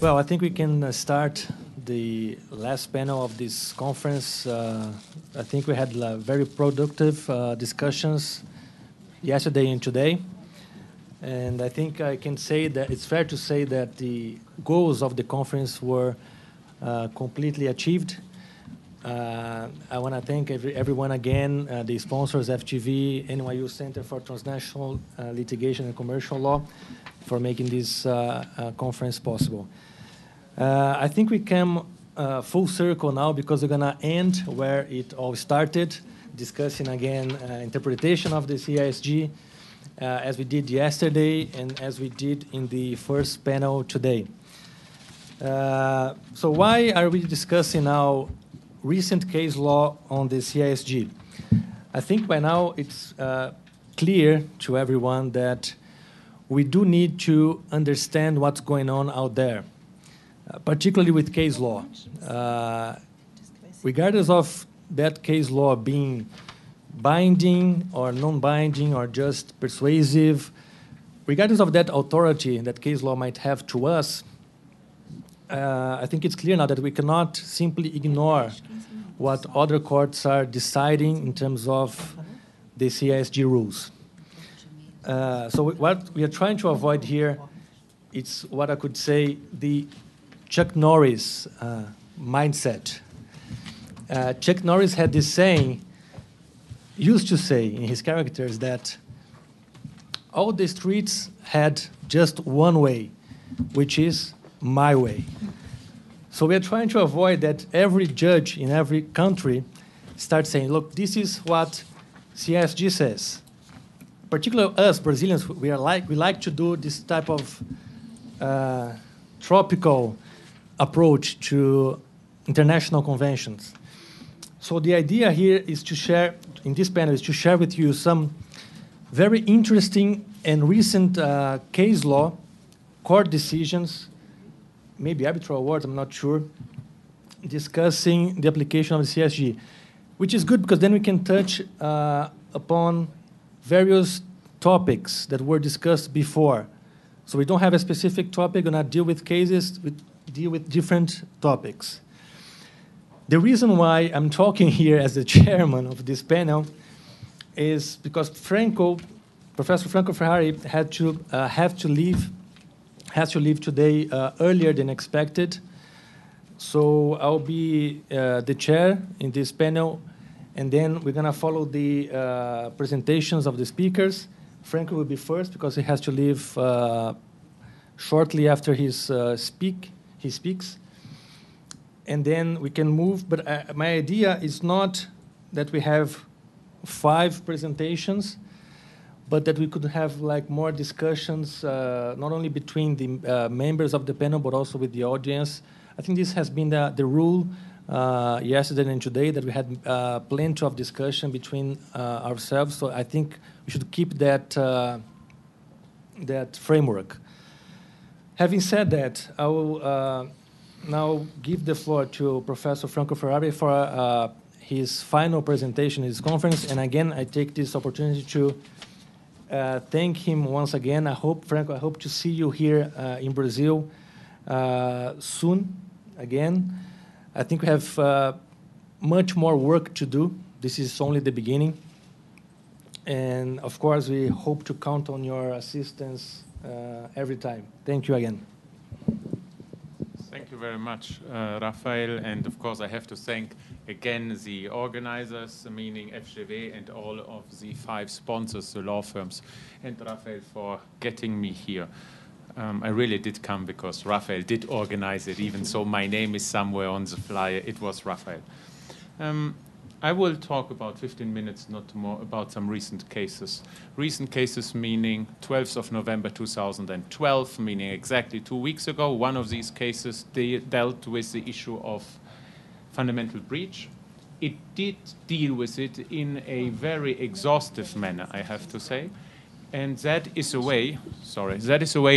Well, I think we can start the last panel of this conference. I think we had very productive discussions yesterday and today. And I think I can say that it's fair to say that the goals of the conference were completely achieved. I want to thank everyone again, the sponsors, FGV, NYU Center for Transnational Litigation and Commercial Law, for making this conference possible. I think we came full circle now because we're going to end where it all started, discussing again interpretation of the CISG, as we did yesterday and as we did in the first panel today. So why are we discussing now recent case law on the CISG? I think by now it's clear to everyone that we do need to understand what's going on out there, particularly with case law. Regardless of that case law being binding or non-binding or just persuasive, regardless of that authority that case law might have to us, I think it's clear now that we cannot simply ignore what other courts are deciding in terms of the CISG rules. So what we are trying to avoid here, it's what I could say the Chuck Norris mindset. Chuck Norris had this saying, used to say in his characters, that all the streets had just one way, which is my way. So we are trying to avoid that every judge in every country starts saying, look, this is what CISG says. Particularly us Brazilians, we like to do this type of tropical approach to international conventions. So the idea here is to share, in this panel, is to share with you some very interesting and recent case law, court decisions, maybe arbitral awards, I'm not sure, discussing the application of the CISG, which is good because then we can touch upon various topics that were discussed before. So we don't have a specific topic, we're going to deal with cases, we deal with different topics. The reason why I'm talking here as the chairman of this panel is because Professor Franco Ferrari has to leave today earlier than expected. So I'll be the chair in this panel, and then we're going to follow the presentations of the speakers. Franco will be first because he has to leave shortly after he speaks. And then we can move, but my idea is not that we have 5 presentations, but that we could have like more discussions, not only between the members of the panel, but also with the audience. I think this has been the rule yesterday and today, that we had plenty of discussion between ourselves. So I think we should keep that framework. Having said that, I will now give the floor to Professor Franco Ferrari for his final presentation in this conference. And again, I take this opportunity to thank him once again. Franco, I hope to see you here in Brazil soon again. I think we have much more work to do. This is only the beginning. And of course, we hope to count on your assistance every time. Thank you again. Thank you very much, Rafael. And of course, I have to thank again the organizers, meaning FGV, and all of the 5 sponsors, the law firms, and Rafael for getting me here. I really did come because Rafael did organize it, even so my name is somewhere on the flyer. It was Rafael. I will talk about 15 minutes, not more, about some recent cases. Recent cases meaning 12th of November 2012, meaning exactly 2 weeks ago. One of these cases dealt with the issue of fundamental breach. It did deal with it in a very exhaustive manner, I have to say. And that is a way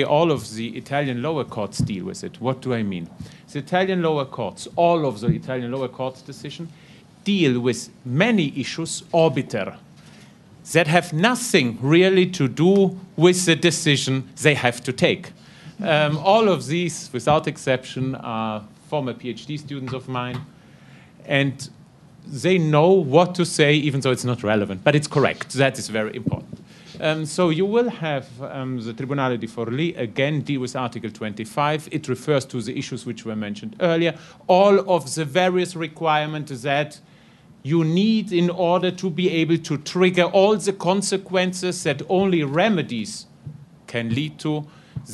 all of the Italian lower courts deal with it. What do I mean? The Italian lower courts, all of the Italian lower courts decision, deal with many issues obiter that have nothing really to do with the decision they have to take. All of these, without exception, are former PhD students of mine. And they know what to say, even though it's not relevant. But it's correct. That is very important. So you will have the Tribunale di Forlì again deal with Article 25. It refers to the issues which were mentioned earlier. All of the various requirements that you need in order to be able to trigger all the consequences that only remedies can lead to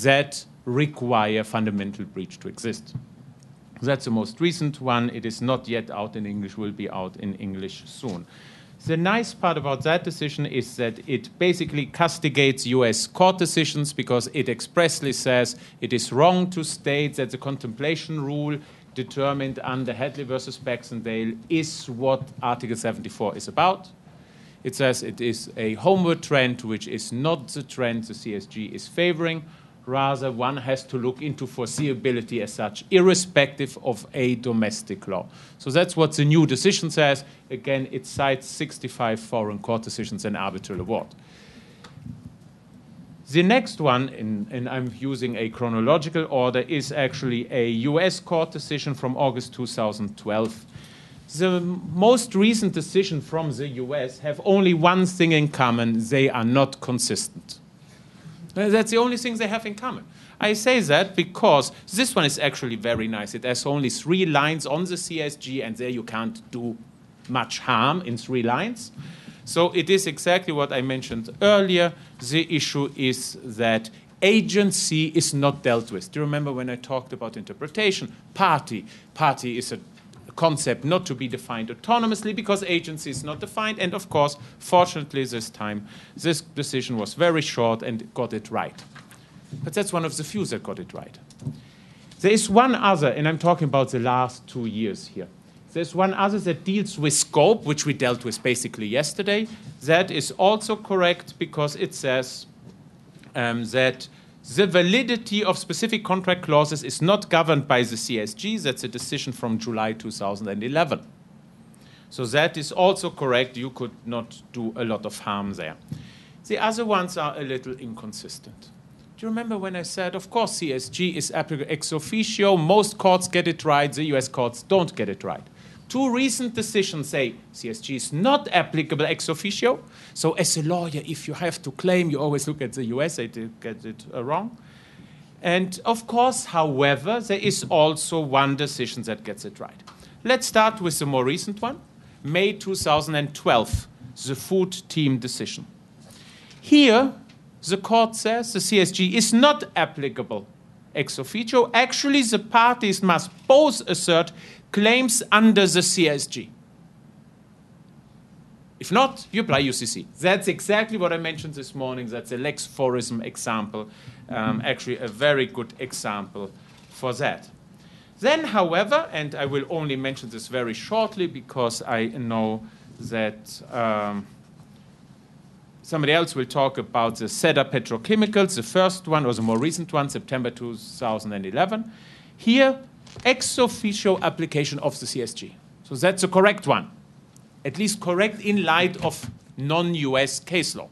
that require fundamental breach to exist. That's the most recent one. It is not yet out in English, will be out in English soon. The nice part about that decision is that it basically castigates US court decisions because it expressly says it is wrong to state that the contemplation rule determined under Hadley versus Baxendale is what Article 74 is about. It says it is a homeward trend, which is not the trend the CSG is favoring. Rather, one has to look into foreseeability as such, irrespective of a domestic law. So that's what the new decision says. Again, it cites 65 foreign court decisions and arbitral award. The next one, and I'm using a chronological order, is actually a US court decision from August 2012. The most recent decision from the US have only one thing in common: they are not consistent. That's the only thing they have in common. I say that because this one is actually very nice. It has only 3 lines on the CSG, and there you can't do much harm in 3 lines. So it is exactly what I mentioned earlier. The issue is that agency is not dealt with. Do you remember when I talked about interpretation? Party. Party is a concept not to be defined autonomously because agency is not defined. And of course, fortunately this time, this decision was very short and got it right. But that's one of the few that got it right. There is one other, and I'm talking about the last 2 years here. There's one other that deals with scope, which we dealt with basically yesterday. That is also correct because it says that the validity of specific contract clauses is not governed by the CSG. That's a decision from July 2011. So that is also correct. You could not do a lot of harm there. The other ones are a little inconsistent. Do you remember when I said, of course, CSG is applicable ex officio. Most courts get it right. The US courts don't get it right. 2 recent decisions say CSG is not applicable ex officio. So as a lawyer, if you have to claim, you always look at the US, they did get it wrong. And of course, however, there is also one decision that gets it right. Let's start with the more recent one, May 2012, the food team decision. Here, the court says the CSG is not applicable ex officio. Actually, the parties must both assert claims under the CSG. If not, you apply UCC. That's exactly what I mentioned this morning. That's a Lex Forism example, actually a very good example for that. Then, however, and I will only mention this very shortly because I know that somebody else will talk about the SEDA Petrochemicals, the first one, or the more recent one, September 2011. Here, ex officio application of the CSG. So that's the correct one, at least correct in light of non-US case law.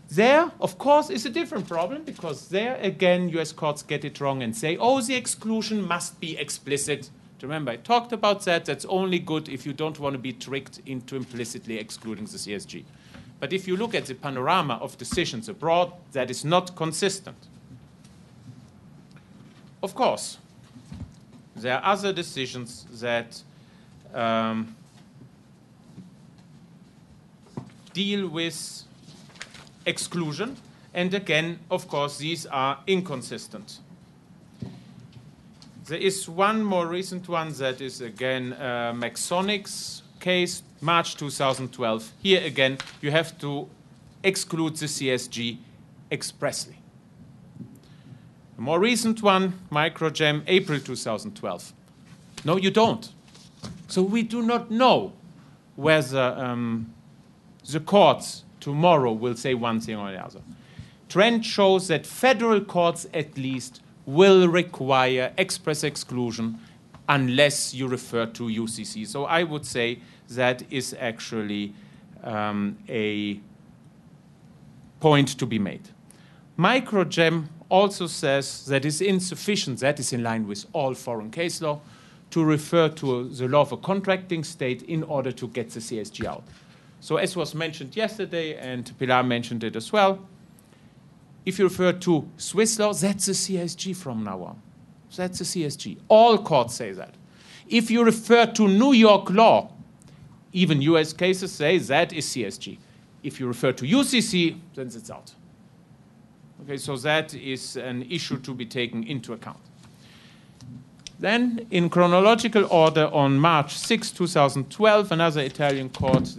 There, of course, is a different problem because there, again, US courts get it wrong and say, oh, the exclusion must be explicit. Remember, I talked about that. That's only good if you don't want to be tricked into implicitly excluding the CSG. But if you look at the panorama of decisions abroad, that is not consistent. Of course, there are other decisions that deal with exclusion. And again, of course, these are inconsistent. There is one more recent one that is, again, Maxonics case, March 2012. Here, again, you have to exclude the CSG expressly. A more recent one, Microgem, April 2012. No, you don't. So we do not know whether the courts tomorrow will say one thing or the other. Trend shows that federal courts, at least, will require express exclusion unless you refer to UCC. So I would say that is actually a point to be made. Microgem also says that it's insufficient, that is in line with all foreign case law, to refer to the law of a contracting state in order to get the CSG out. So as was mentioned yesterday, and Pilar mentioned it as well, if you refer to Swiss law, that's a CSG from now on. So that's a CSG. All courts say that. If you refer to New York law, even US cases say that is CSG. If you refer to UCC, then it's out. Okay, so that is an issue to be taken into account. Then, in chronological order, on March 6, 2012, another Italian court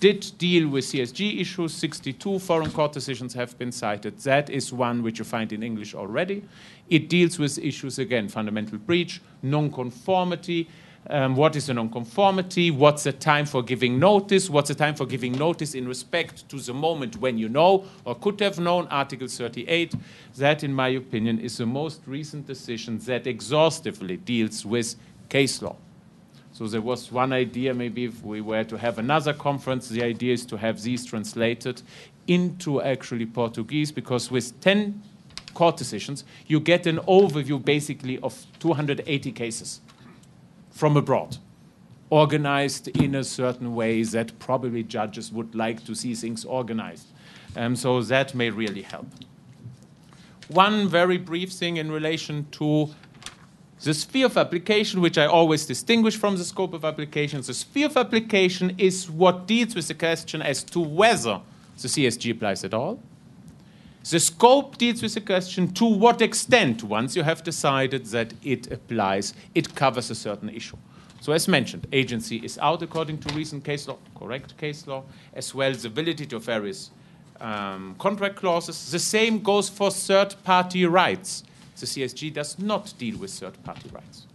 did deal with CSG issues. 62 foreign court decisions have been cited. That is one which you find in English already. It deals with issues, again, fundamental breach, non-conformity. What is a non-conformity? What's the time for giving notice? What's the time for giving notice in respect to the moment when you know or could have known? Article 38. That, in my opinion, is the most recent decision that exhaustively deals with case law. So there was one idea, maybe if we were to have another conference, the idea is to have these translated into actually Portuguese, because with 10 court decisions, you get an overview basically of 280 cases from abroad, organized in a certain way that probably judges would like to see things organized. So that may really help. One very brief thing in relation to the sphere of application, which I always distinguish from the scope of application. The sphere of application is what deals with the question as to whether the CSG applies at all. The scope deals with the question to what extent, once you have decided that it applies, it covers a certain issue. So as mentioned, agency is out according to recent case law, correct case law, as well as the validity of various contract clauses. The same goes for third-party rights. The CSG does not deal with third-party rights.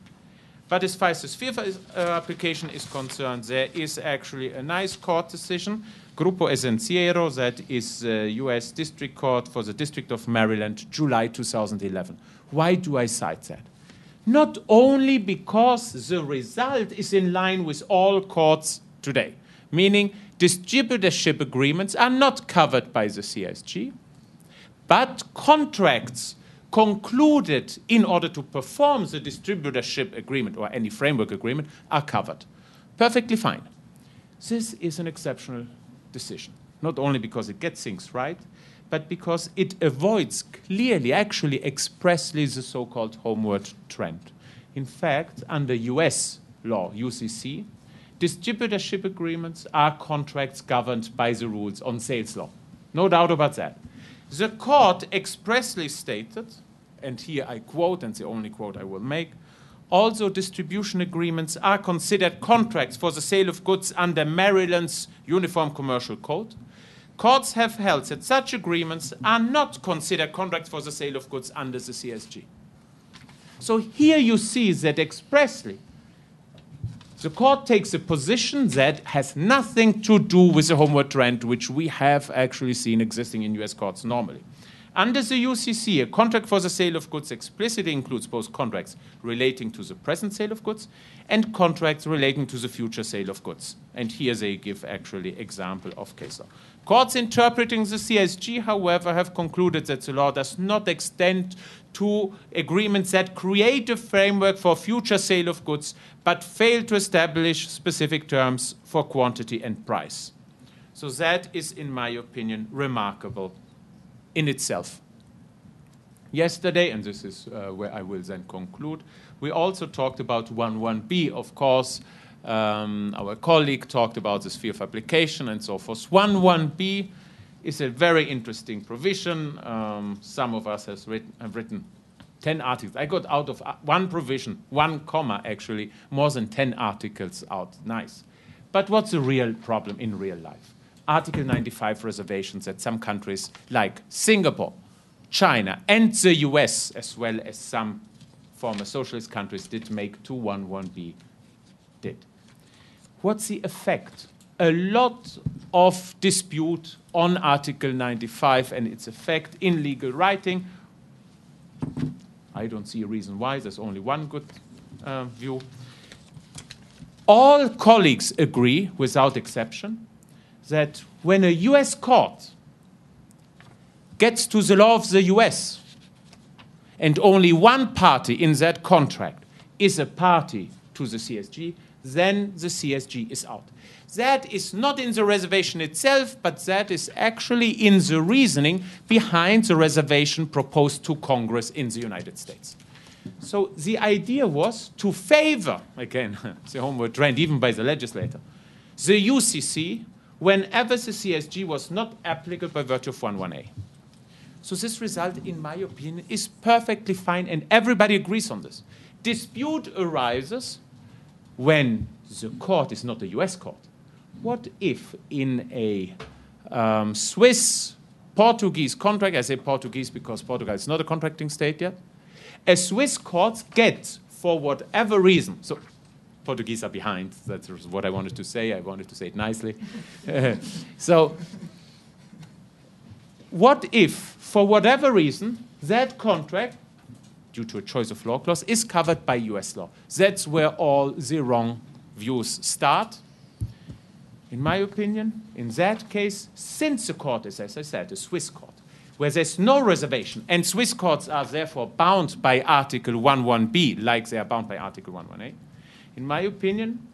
But as far as the sphere of application is concerned, there is actually a nice court decision, Grupo Esenciero, that is the US District Court for the District of Maryland, July 2011. Why do I cite that? Not only because the result is in line with all courts today, meaning distributorship agreements are not covered by the CSG, but contracts concluded in order to perform the distributorship agreement or any framework agreement are covered. Perfectly fine. This is an exceptional decision, not only because it gets things right, but because it avoids clearly, actually expressly, the so-called homeward trend. In fact, under US law, UCC, distributorship agreements are contracts governed by the rules on sales law. No doubt about that. The court expressly stated, and here I quote, and the only quote I will make, also distribution agreements are considered contracts for the sale of goods under Maryland's Uniform Commercial Code. Courts have held that such agreements are not considered contracts for the sale of goods under the CSG. So here you see that expressly the court takes a position that has nothing to do with the homeward trend, which we have actually seen existing in US courts normally. Under the UCC, a contract for the sale of goods explicitly includes both contracts relating to the present sale of goods and contracts relating to the future sale of goods. And here they give actually example of case law. Courts interpreting the CSG, however, have concluded that the law does not extend to agreements that create a framework for future sale of goods, but fail to establish specific terms for quantity and price. So that is, in my opinion, remarkable in itself. Yesterday, and this is where I will then conclude, we also talked about 1.1b, of course. Our colleague talked about the sphere of application and so forth. 1.1b is a very interesting provision. Some of us have written 10 articles. I got out of one provision, 1 comma actually, more than 10 articles out. Nice. But what's the real problem in real life? Article 95 reservations that some countries like Singapore, China, and the US, as well as some former socialist countries, did make to 1.1b did. What's the effect? A lot of dispute on Article 95 and its effect in legal writing. I don't see a reason why. There's only one good view. All colleagues agree, without exception, that when a US court gets to the law of the US, and only one party in that contract is a party to the CSG, then the CSG is out. That is not in the reservation itself, but that is actually in the reasoning behind the reservation proposed to Congress in the United States. So the idea was to favor, again, the homeward trend, even by the legislator, the UCC whenever the CSG was not applicable by virtue of 11A. So this result, in my opinion, is perfectly fine, and everybody agrees on this. Dispute arises when the court is not a US court. What if in a Swiss-Portuguese contract, I say Portuguese because Portugal is not a contracting state yet, a Swiss court gets, for whatever reason, so Portuguese are behind, that's what I wanted to say it nicely. So what if, for whatever reason, that contract, due to a choice of law clause, is covered by US law? That's where all the wrong views start. In my opinion, in that case, since the court is, as I said, a Swiss court, where there's no reservation, and Swiss courts are therefore bound by Article 11B, like they are bound by Article 11A, in my opinion,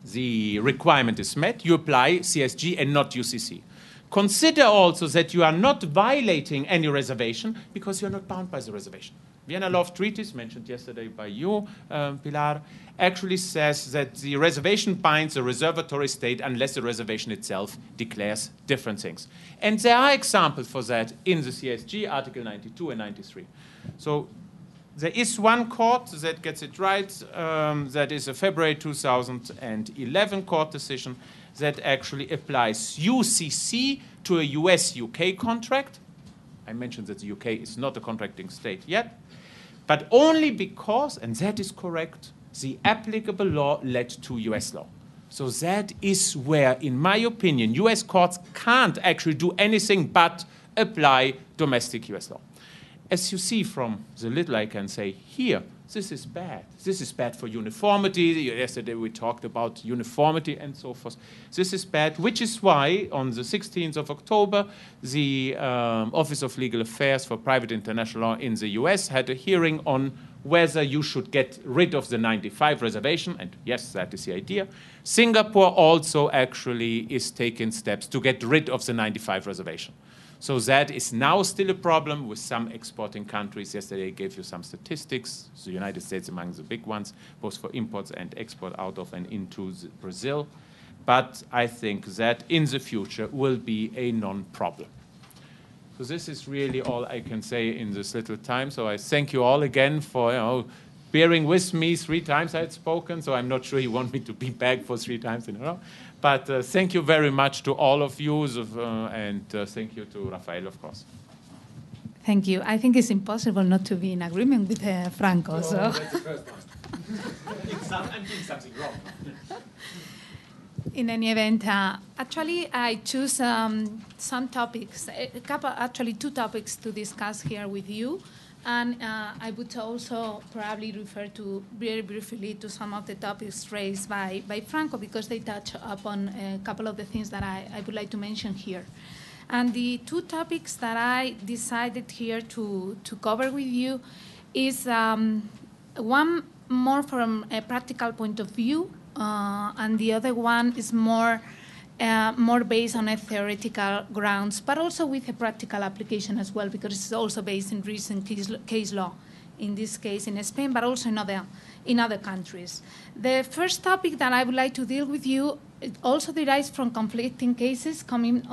the requirement is met. You apply CSG and not UCC. Consider also that you are not violating any reservation because you're not bound by the reservation. Vienna Law of Treaties, mentioned yesterday by you, Pilar, actually says that the reservation binds a reservatory state unless the reservation itself declares different things. And there are examples for that in the CSG, Article 92 and 93. So there is one court that gets it right. That is a February 2011 court decision that actually applies UCC to a US-UK contract. I mentioned that the UK is not a contracting state yet, but only because, and that is correct, the applicable law led to US law. So that is where, in my opinion, US courts can't actually do anything but apply domestic US law. As you see from the little I can say here, this is bad. This is bad for uniformity. Yesterday we talked about uniformity and so forth. This is bad, which is why on the 16th of October, the Office of Legal Affairs for Private International Law in the US had a hearing on whether you should get rid of the 95 reservation, and yes, that is the idea. Singapore also actually is taking steps to get rid of the 95 reservation. So that is now still a problem with some exporting countries. Yesterday I gave you some statistics. The United States among the big ones, both for imports and export out of and into Brazil. But I think that in the future will be a non-problem. So this is really all I can say in this little time. So I thank you all again for bearing with me. 3 times I had spoken, so I'm not sure you want me to be back for 3 times in a row. But thank you very much to all of you, and thank you to Rafael, of course. Thank you. I think it's impossible not to be in agreement with Franco. Oh, so. that's the first one. I'm doing something wrong. In any event, actually, I choose some topics, actually 2 topics to discuss here with you. And I would also probably refer to very briefly to some of the topics raised by Franco, because they touch upon a couple of the things that I would like to mention here. And the 2 topics that I decided here to cover with you is one more from a practical point of view, and the other one is more based on a theoretical grounds, but also with a practical application as well, because it's also based in recent case law, in this case in Spain, but also in other countries. The first topic that I would like to deal with you, it also derives from conflicting cases coming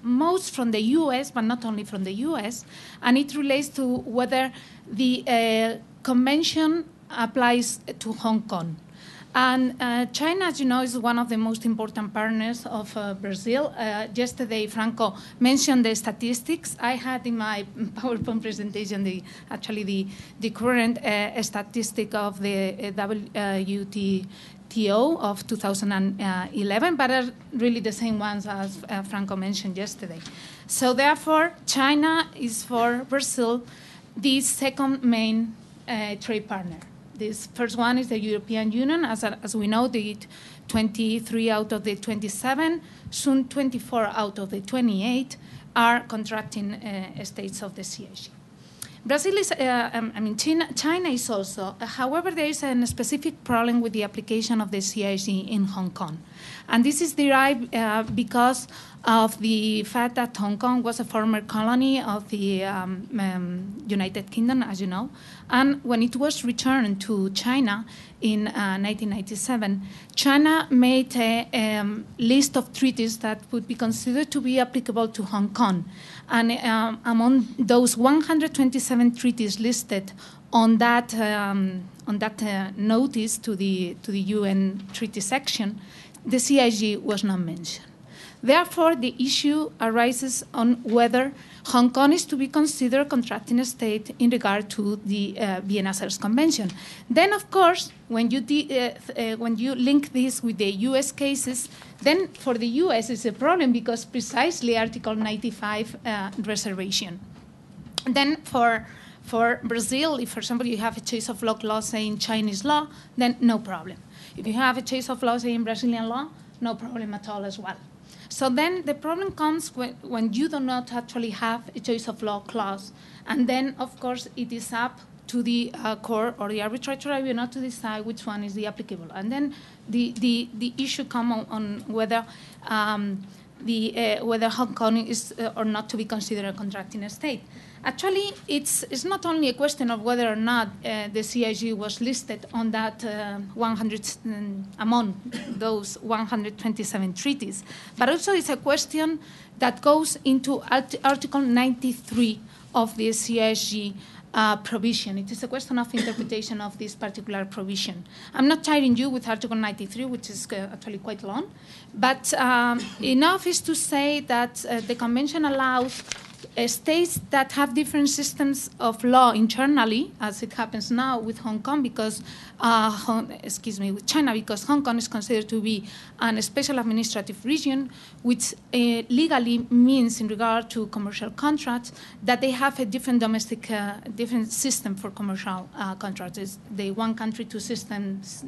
most from the US, but not only from the US, and it relates to whether the convention applies to Hong Kong. And China, as you know, is one of the most important partners of Brazil. Yesterday, Franco mentioned the statistics. I had in my PowerPoint presentation the current statistic of the WTO of 2011, but are really the same ones as Franco mentioned yesterday. So therefore, China is for Brazil the second main trade partner. This first one is the European Union. As we know, the 23 out of the 27, soon 24 out of the 28 are contracting states of the CIG. Brazil is, China is also. However, there is a specific problem with the application of the CIG in Hong Kong. And this is derived because of the fact that Hong Kong was a former colony of the United Kingdom, as you know. And when it was returned to China in 1997, China made a list of treaties that would be considered to be applicable to Hong Kong. And among those 127 treaties listed on that notice to the UN treaty section, the CIG was not mentioned. Therefore, the issue arises on whether Hong Kong is to be considered a contracting state in regard to the Vienna SARS Convention. Then, of course, when you link this with the U.S. cases, then for the U.S. it's a problem because precisely Article 95 reservation. And then for Brazil, if, for example, you have a choice of law clause saying Chinese law, then no problem. If you have a choice of law saying Brazilian law, no problem at all as well. So then the problem comes when you do not actually have a choice of law clause. And then, of course, it is up to the court or the arbitrary tribunal to decide which one is the applicable. And then the issue comes on whether whether Hong Kong is or not to be considered a contracting state. Actually, it's not only a question of whether or not the CIG was listed on that among those 127 treaties, but also it's a question that goes into Article 93 of the CIG provision. It is a question of interpretation of this particular provision. I'm not tiring you with Article 93, which is actually quite long, but enough is to say that the Convention allows states that have different systems of law internally, as it happens now with Hong Kong, because with China, because Hong Kong is considered to be a special administrative region, which legally means, in regard to commercial contracts, that they have a different domestic, different system for commercial contracts. It's the one country, two systems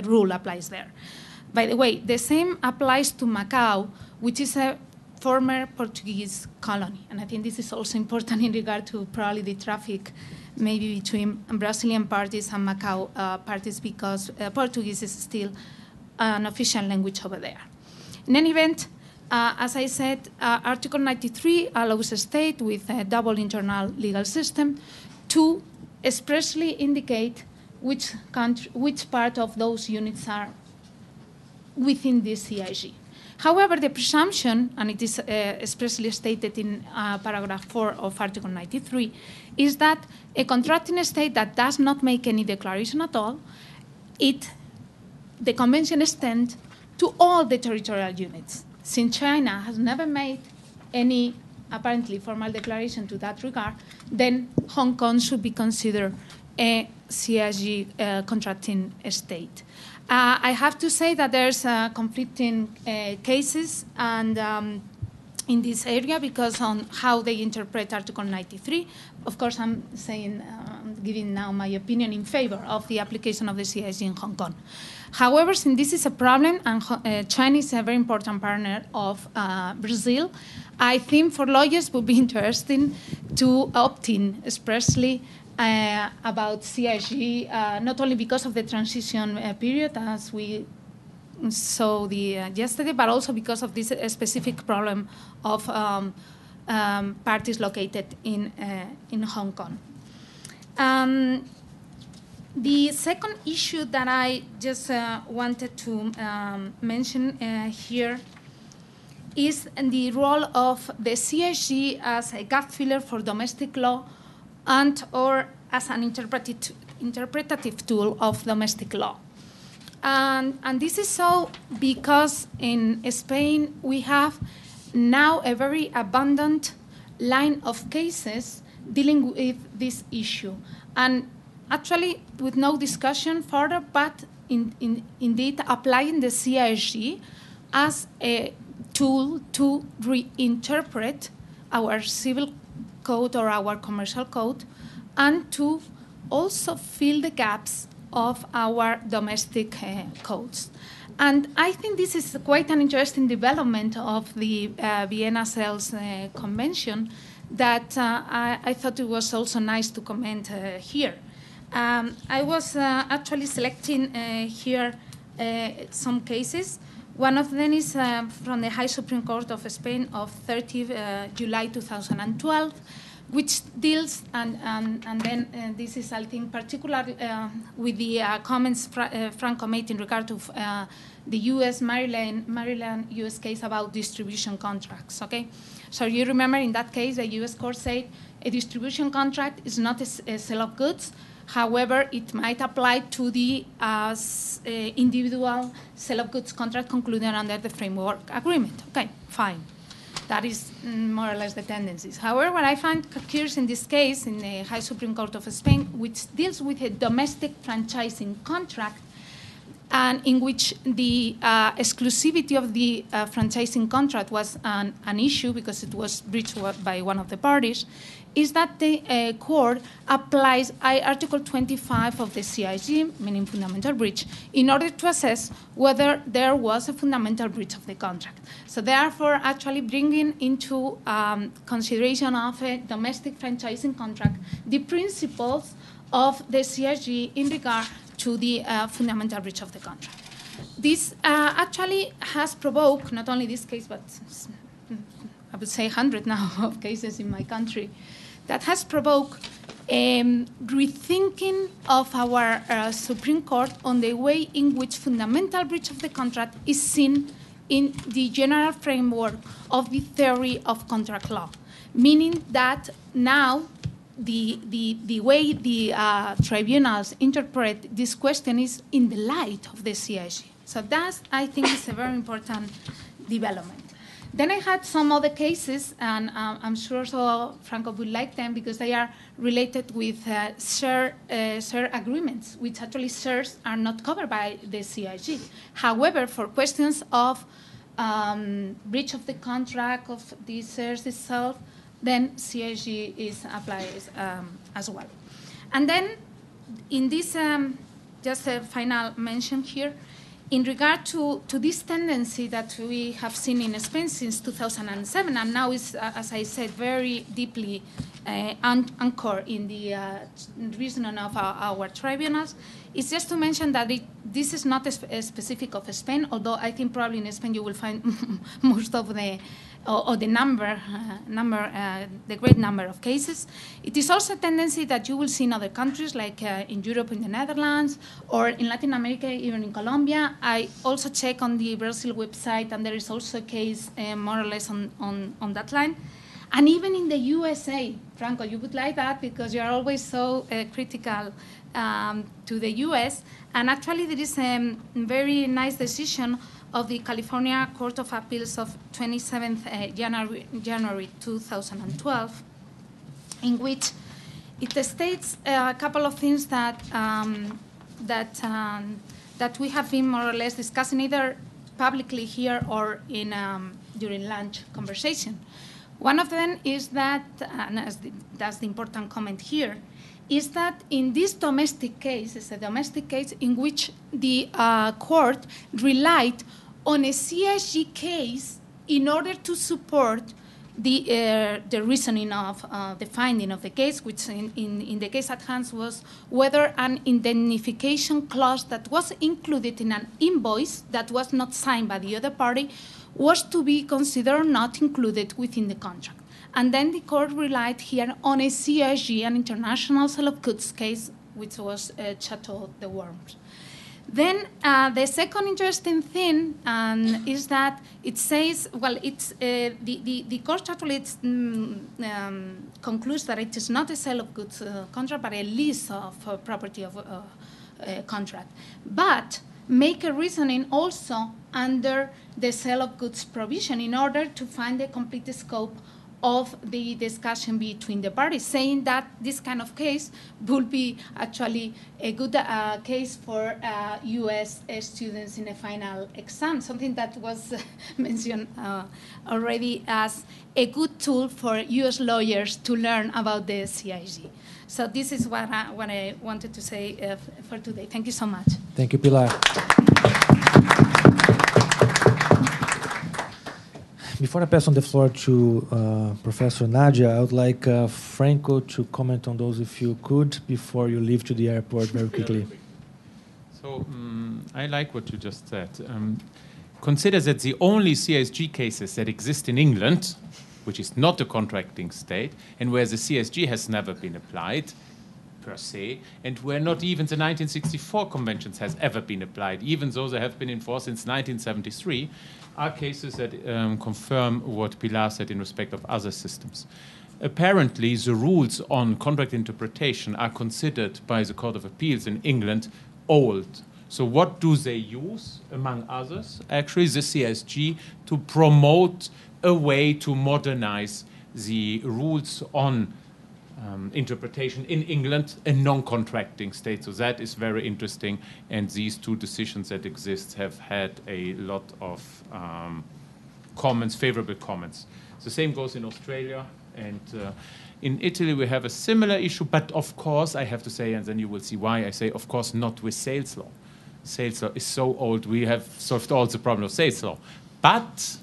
rule applies there. By the way, the same applies to Macau, which is a former Portuguese colony. And I think this is also important in regard to probably the traffic maybe between Brazilian parties and Macau parties, because Portuguese is still an official language over there. In any event, as I said, Article 93 allows a state with a double internal legal system to expressly indicate which part of those units are within the CIG. However, the presumption, and it is expressly stated in paragraph 4 of Article 93, is that a contracting state that does not make any declaration at all, the Convention extends to all the territorial units. Since China has never made any apparently formal declaration to that regard, then Hong Kong should be considered a CIG contracting state. I have to say that there's conflicting cases and in this area because on how they interpret Article 93. Of course, I'm saying, giving now my opinion in favor of the application of the CIG in Hong Kong. However, since this is a problem, and China is a very important partner of Brazil, I think for lawyers it would be interesting to opt in expressly about CIG, not only because of the transition period, as we saw yesterday, but also because of this specific problem of parties located in Hong Kong. The second issue that I just wanted to mention here is the role of the CIG as a gap filler for domestic law and or as an interpretative tool of domestic law. And this is so because in Spain we have now a very abundant line of cases dealing with this issue. And actually with no discussion further, but indeed applying the CIG as a tool to reinterpret our civil code or our commercial code and to also fill the gaps of our domestic codes. And I think this is quite an interesting development of the Vienna CELS Convention that I thought it was also nice to comment here. I was actually selecting here some cases. One of them is from the High Supreme Court of Spain of 30 July 2012, which deals, and then this is, I think, particularly with the comments Franco made in regard to the U.S. Maryland U.S. case about distribution contracts, okay? So you remember in that case, the U.S. court said a distribution contract is not a sale of goods. However, it might apply to the individual sale of goods contract concluded under the framework agreement. Okay, fine. That is more or less the tendencies. However, what I find curious in this case, in the High Supreme Court of Spain, which deals with a domestic franchising contract, and in which the exclusivity of the franchising contract was an issue because it was breached by one of the parties, is that the court applies Article 25 of the CIG, meaning fundamental breach, in order to assess whether there was a fundamental breach of the contract. So therefore, actually bringing into consideration of a domestic franchising contract the principles of the CIG in regard to the fundamental breach of the contract. This actually has provoked, not only this case, but I would say 100 now of cases in my country, that has provoked rethinking of our Supreme Court on the way in which fundamental breach of the contract is seen in the general framework of the theory of contract law, meaning that now the way the tribunals interpret this question is in the light of the CIG. So that, I think, is a very important development. Then I had some other cases, and I'm sure so Franco would like them because they are related with share agreements, which actually shares are not covered by the CIG. However, for questions of breach of the contract of the shares itself, then CIG is applied as well. And then in this, just a final mention here, in regard to this tendency that we have seen in Spain since 2007, and now is, as I said, very deeply anchored in the reasoning of our tribunals, is just to mention that this is not a specific of Spain, although I think probably in Spain you will find most of the the great number of cases. It is also a tendency that you will see in other countries, like in Europe, in the Netherlands, or in Latin America, even in Colombia. I also check on the Brazil website, and there is also a case more or less on that line. And even in the USA, Franco, you would like that because you are always so critical to the US. And actually, there is a very nice decision of the California Court of Appeals of 27th January 2012, in which it states a couple of things that that we have been more or less discussing either publicly here or in during lunch conversation. One of them is that, and that's the important comment here, is that in this domestic case, it's a domestic case in which the court relied on a CIG case in order to support the reasoning of the finding of the case, which in the case at hand was whether an indemnification clause that was included in an invoice that was not signed by the other party was to be considered not included within the contract. And then the court relied here on a CIG, an international sale of goods case, which was Chateau de Worms. Then the second interesting thing is that it says, well, it's the court actually concludes that it is not a sale of goods contract, but a lease of property of contract. But make a reasoning also under the sale of goods provision in order to find the complete scope of the discussion between the parties, saying that this kind of case would be actually a good case for U.S. students in a final exam, something that was mentioned already as a good tool for U.S. lawyers to learn about the CIG. So this is what I wanted to say for today. Thank you so much. Thank you, Pilar. Before I pass on the floor to Professor Nadia, I would like Franco to comment on those, if you could, before you leave to the airport very quickly. So I like what you just said. Consider that the only CSG cases that exist in England, which is not a contracting state, and where the CSG has never been applied, per se, and where not even the 1964 conventions has ever been applied, even though they have been in force since 1973, are cases that confirm what Pilar said in respect of other systems. Apparently, the rules on contract interpretation are considered by the Court of Appeals in England old. So what do they use, among others? Actually, the CSG to promote a way to modernize the rules on interpretation in England, a non-contracting state. So that is very interesting, and these two decisions that exist have had a lot of comments, favorable comments. The same goes in Australia, and in Italy we have a similar issue, but of course I have to say, and then you will see why I say, of course, not with sales law. Sales law is so old, we have solved all the problem of sales law. But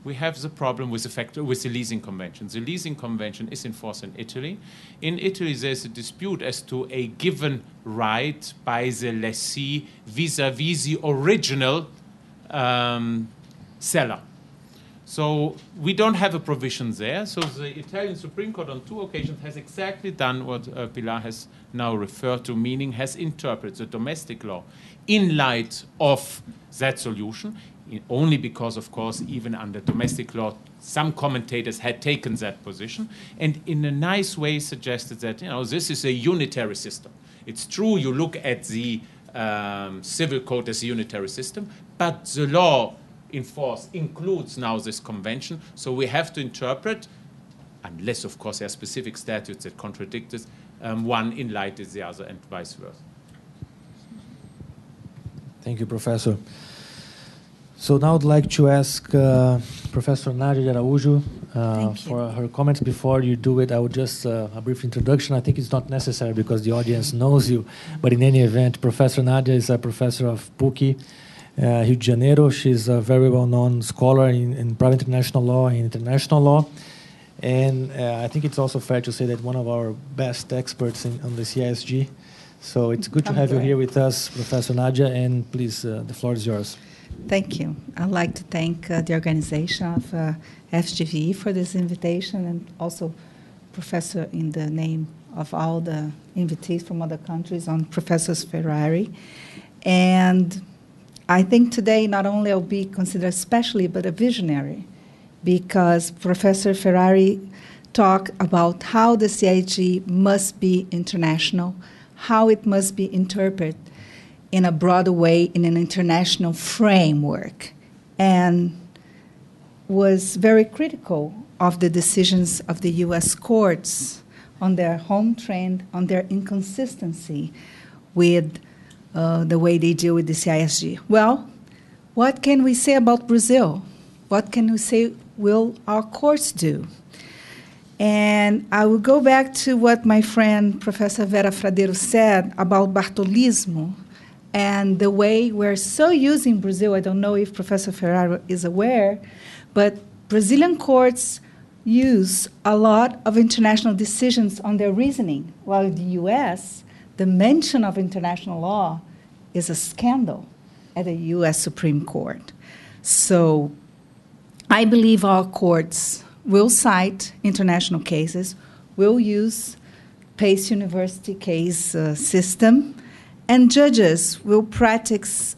we have the problem with the leasing convention. The leasing convention is in force in Italy. In Italy, there's a dispute as to a given right by the lessee vis-à-vis the original seller. So we don't have a provision there. So the Italian Supreme Court on 2 occasions has exactly done what Pilar has now referred to, meaning has interpreted the domestic law in light of that solution, only because, of course, even under domestic law, some commentators had taken that position, and in a nice way suggested that, this is a unitary system. It's true you look at the civil code as a unitary system, but the law in force includes now this convention, so we have to interpret, unless, of course, there are specific statutes that contradict it, one in light of the other and vice versa. Thank you, Professor. So now I'd like to ask Professor Nadia Araújo for her comments. Before you do it, I would just a brief introduction. I think it's not necessary because the audience knows you, but in any event, Professor Nadia is a professor of PUC, Rio de Janeiro. She's a very well-known scholar in private international law and international law. And I think it's also fair to say that one of our best experts on the CISG. So it's good to have you here with us, Professor Nadia, and please, the floor is yours. Thank you. I'd like to thank the organization of FGV for this invitation, and also Professor, in the name of all the invitees from other countries, on Professor Ferrari. And I think today not only I'll be considered especially, but a visionary, because Professor Ferrari talked about how the CIG must be international, how it must be interpreted in a broader way in an international framework, and was very critical of the decisions of the U.S. courts on their home trend, on their inconsistency with the way they deal with the CISG. Well, what can we say about Brazil? What can we say will our courts do? And I will go back to what my friend Professor Vera Fradeiro said about Bartolismo, and the way we're so using Brazil. I don't know if Professor Ferrari is aware, but Brazilian courts use a lot of international decisions on their reasoning, while in the U.S., the mention of international law is a scandal at the U.S. Supreme Court. So I believe our courts will cite international cases, will use Pace University case system, and judges will practice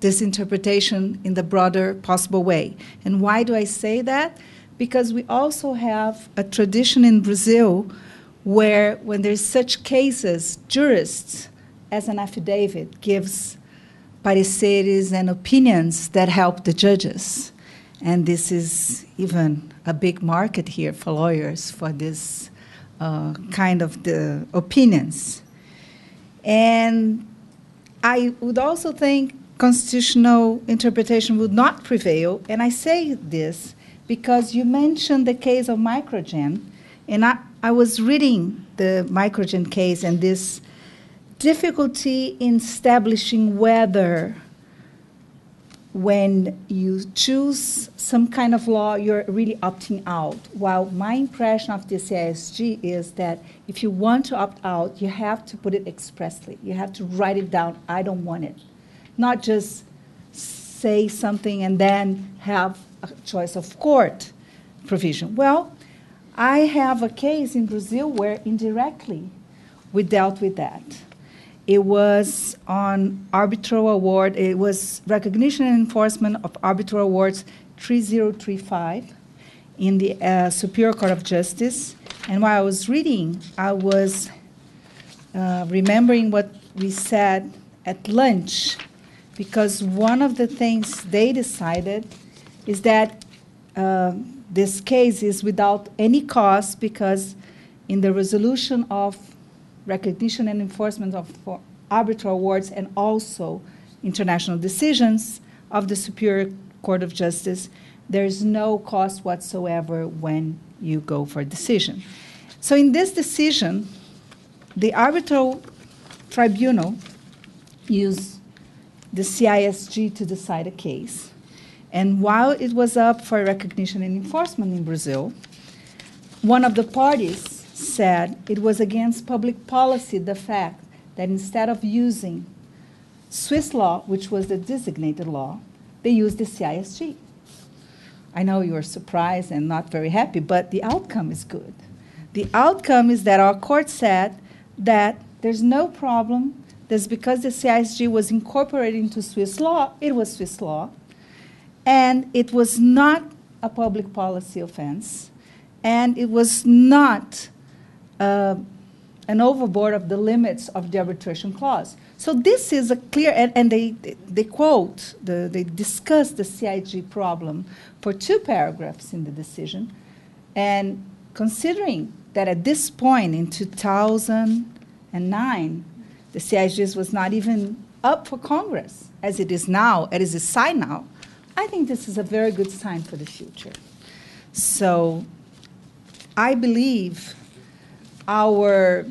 this interpretation in the broader possible way. And why do I say that? Because we also have a tradition in Brazil where, when there's such cases, jurists, as an affidavit, gives pareceres and opinions that help the judges. And this is even a big market here for lawyers for this kind of the opinions. And I would also think constitutional interpretation would not prevail. And I say this because you mentioned the case of Microgen, and I was reading the Microgen case and this difficulty in establishing whether when you choose some kind of law, you're really opting out. While my impression of the CISG is that if you want to opt out, you have to put it expressly. You have to write it down, I don't want it. Not just say something and then have a choice of court provision. Well, I have a case in Brazil where indirectly we dealt with that. It was on arbitral award. It was recognition and enforcement of arbitral awards 3035 in the Superior Court of Justice. And while I was reading, I was remembering what we said at lunch, because one of the things they decided is that this case is without any cost, because in the resolution of recognition and enforcement of arbitral awards and also international decisions of the Superior Court of Justice, there is no cost whatsoever when you go for a decision. So in this decision, the arbitral tribunal used the CISG to decide a case. And while it was up for recognition and enforcement in Brazil, one of the parties said it was against public policy, the fact that instead of using Swiss law, which was the designated law, they used the CISG. I know you are surprised and not very happy, but the outcome is good. The outcome is that our court said that there's no problem. That's because the CISG was incorporated into Swiss law. It was Swiss law. And it was not a public policy offense. And it was not an overboard of the limits of the arbitration clause. So this is a clear, and they quote, they discuss the CIG problem for 2 paragraphs in the decision. And considering that at this point in 2009, the CIG was not even up for Congress, as it is now, as it is signed now, I think this is a very good sign for the future. So I believe our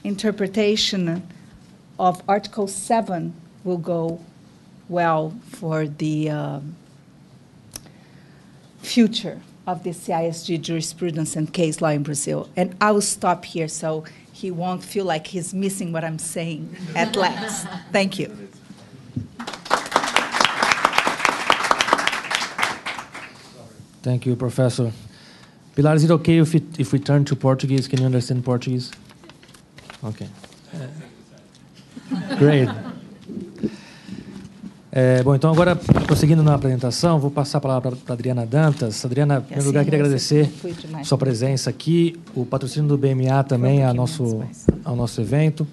interpretation of Article 7 will go well for the future of the CISG jurisprudence and case law in Brazil. And I will stop here so he won't feel like he's missing what I'm saying at last. Thank you. Thank you, Professor. Pilar, is it okay if we turn to Portuguese? Can you understand Portuguese? Okay. Great. Bom, então agora, prosseguindo na apresentação, vou passar a palavra para a Adriana Dantas. Adriana, em primeiro lugar, queria agradecer sua presença aqui, o patrocínio do BMA também ao nosso evento.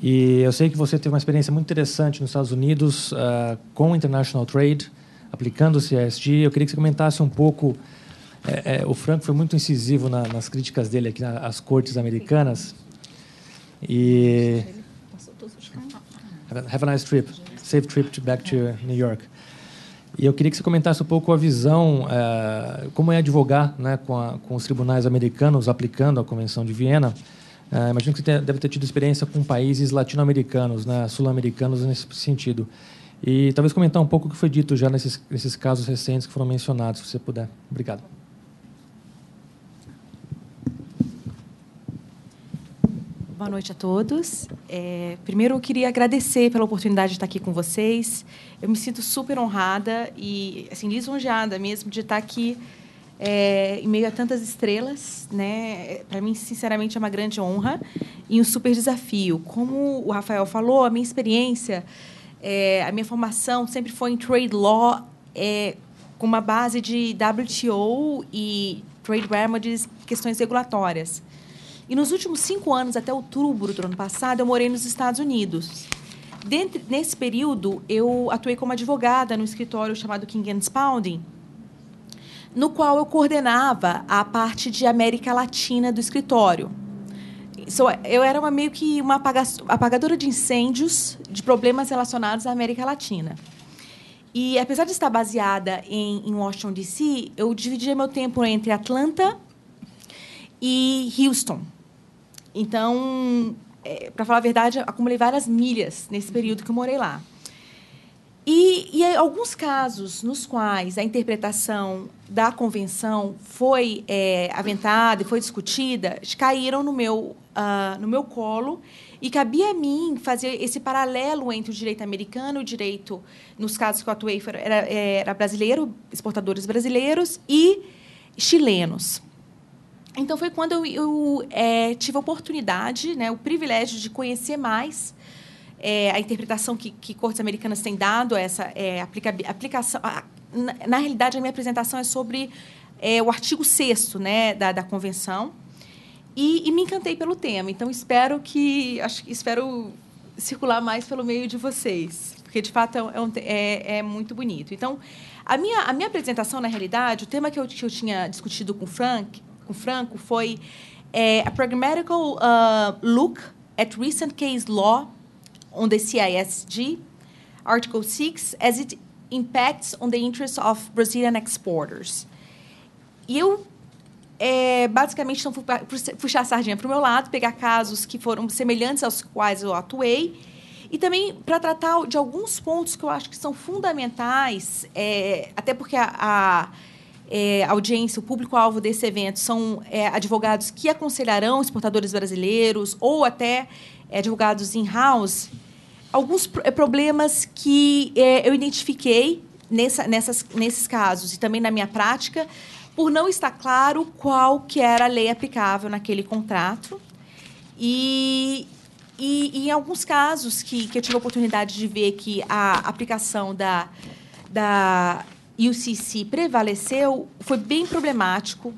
E eu sei que você teve uma experiência muito interessante nos Estados Unidos com International Trade, aplicando o CISG. Eu queria que você comentasse um pouco. O Franco foi muito incisivo nas críticas dele aqui às cortes americanas. E have a nice trip, safe trip back to New York. E eu queria que você comentasse um pouco a visão, como é advogar, né, com os tribunais americanos aplicando a Convenção de Viena. Imagino que você deve ter tido experiência com países latino-americanos, né, sul-americanos nesse sentido. E talvez comentar um pouco o que foi dito já nesses casos recentes que foram mencionados, se você puder. Obrigado. Boa noite a todos. Primeiro, eu queria agradecer pela oportunidade de estar aqui com vocês. Eu me sinto super honrada e assim, lisonjeada mesmo de estar aqui em meio a tantas estrelas, né? Para mim, sinceramente, é uma grande honra e um super desafio. Como o Rafael falou, a minha experiência, a minha formação sempre foi em trade law, com uma base de WTO e trade remedies, questões regulatórias. E nos últimos 5 anos, até outubro do ano passado, eu morei nos Estados Unidos. Nesse período, eu atuei como advogada no escritório chamado King & Spalding, no qual eu coordenava a parte de América Latina do escritório. Eu era meio que uma apagadora de incêndios de problemas relacionados à América Latina. E, apesar de estar baseada em Washington, D.C., eu dividia meu tempo entre Atlanta e Houston. Então, para falar a verdade, acumulei várias milhas nesse período que eu morei lá. E alguns casos nos quais a interpretação da convenção foi aventada e foi discutida caíram no meu colo, e cabia a mim fazer esse paralelo entre o direito americano e o direito, nos casos que eu atuei, era brasileiro, exportadores brasileiros e chilenos. Então, foi quando eu tive a oportunidade, né, o privilégio de conhecer mais a interpretação que cortes americanas têm dado a essa aplicação. Na realidade, a minha apresentação é sobre o artigo 6º, né, da Convenção, e me encantei pelo tema. Então, espero circular mais pelo meio de vocês, porque, de fato, é muito bonito. Então, a minha apresentação, na realidade, o tema que eu tinha discutido com o Franco foi a pragmatical look at recent case law on the CISG, Article 6, as it impacts on the interests of Brazilian exporters. E eu, basicamente, não fui puxar a sardinha para o meu lado, pegar casos que foram semelhantes aos quais eu atuei, e também para tratar de alguns pontos que eu acho que são fundamentais, até porque a audiência, o público-alvo desse evento são advogados que aconselharão exportadores brasileiros ou até advogados in-house, alguns problemas que eu identifiquei nesses casos e também na minha prática, por não estar claro qual que era a lei aplicável naquele contrato. E em alguns casos que eu tive a oportunidade de ver que a aplicação da UCC prevaleceu, foi bem problemático,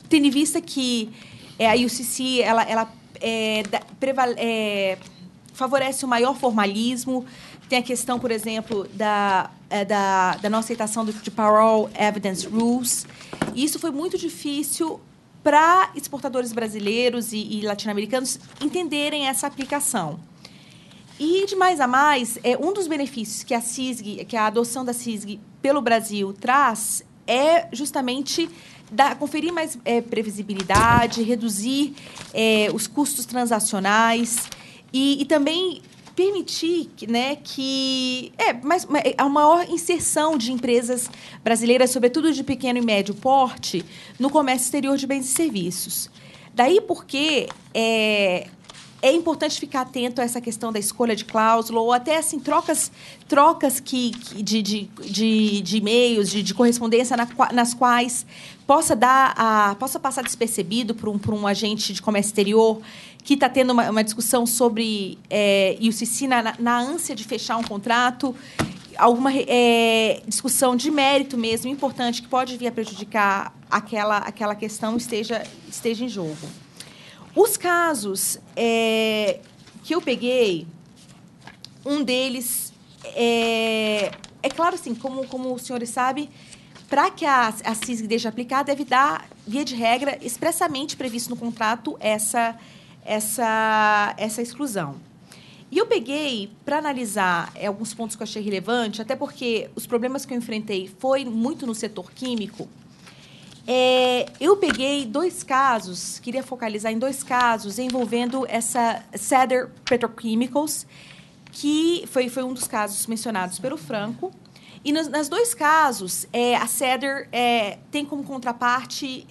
tendo em vista que a UCC favorece o maior formalismo. Tem a questão, por exemplo, da não aceitação de Parole Evidence Rules. E isso foi muito difícil para exportadores brasileiros e latino-americanos entenderem essa aplicação. E, de mais a mais, um dos benefícios que a adoção da CISG pelo Brasil traz é justamente conferir mais previsibilidade, reduzir os custos transacionais e também permitir, né, que a maior inserção de empresas brasileiras, sobretudo de pequeno e médio porte, no comércio exterior de bens e serviços. Daí porque é importante ficar atento a essa questão da escolha de cláusula ou até assim, trocas de e-mails, de correspondência nas quais possa passar despercebido por um agente de comércio exterior que está tendo uma discussão sobre UCC na ânsia de fechar um contrato, alguma discussão de mérito mesmo importante que pode vir a prejudicar aquela questão esteja em jogo. Os casos que eu peguei, um deles é claro, assim, como os senhores sabem, para que a CISG deixe aplicar, deve dar, via de regra, expressamente previsto no contrato essa exclusão. E eu peguei para analisar alguns pontos que eu achei relevante, até porque os problemas que eu enfrentei foi muito no setor químico. Eu peguei 2 casos, queria focalizar em 2 casos envolvendo essa Cedar Petrochemicals, que foi um dos casos mencionados pelo Franco. E nos 2 casos, a Cedar tem como contraparte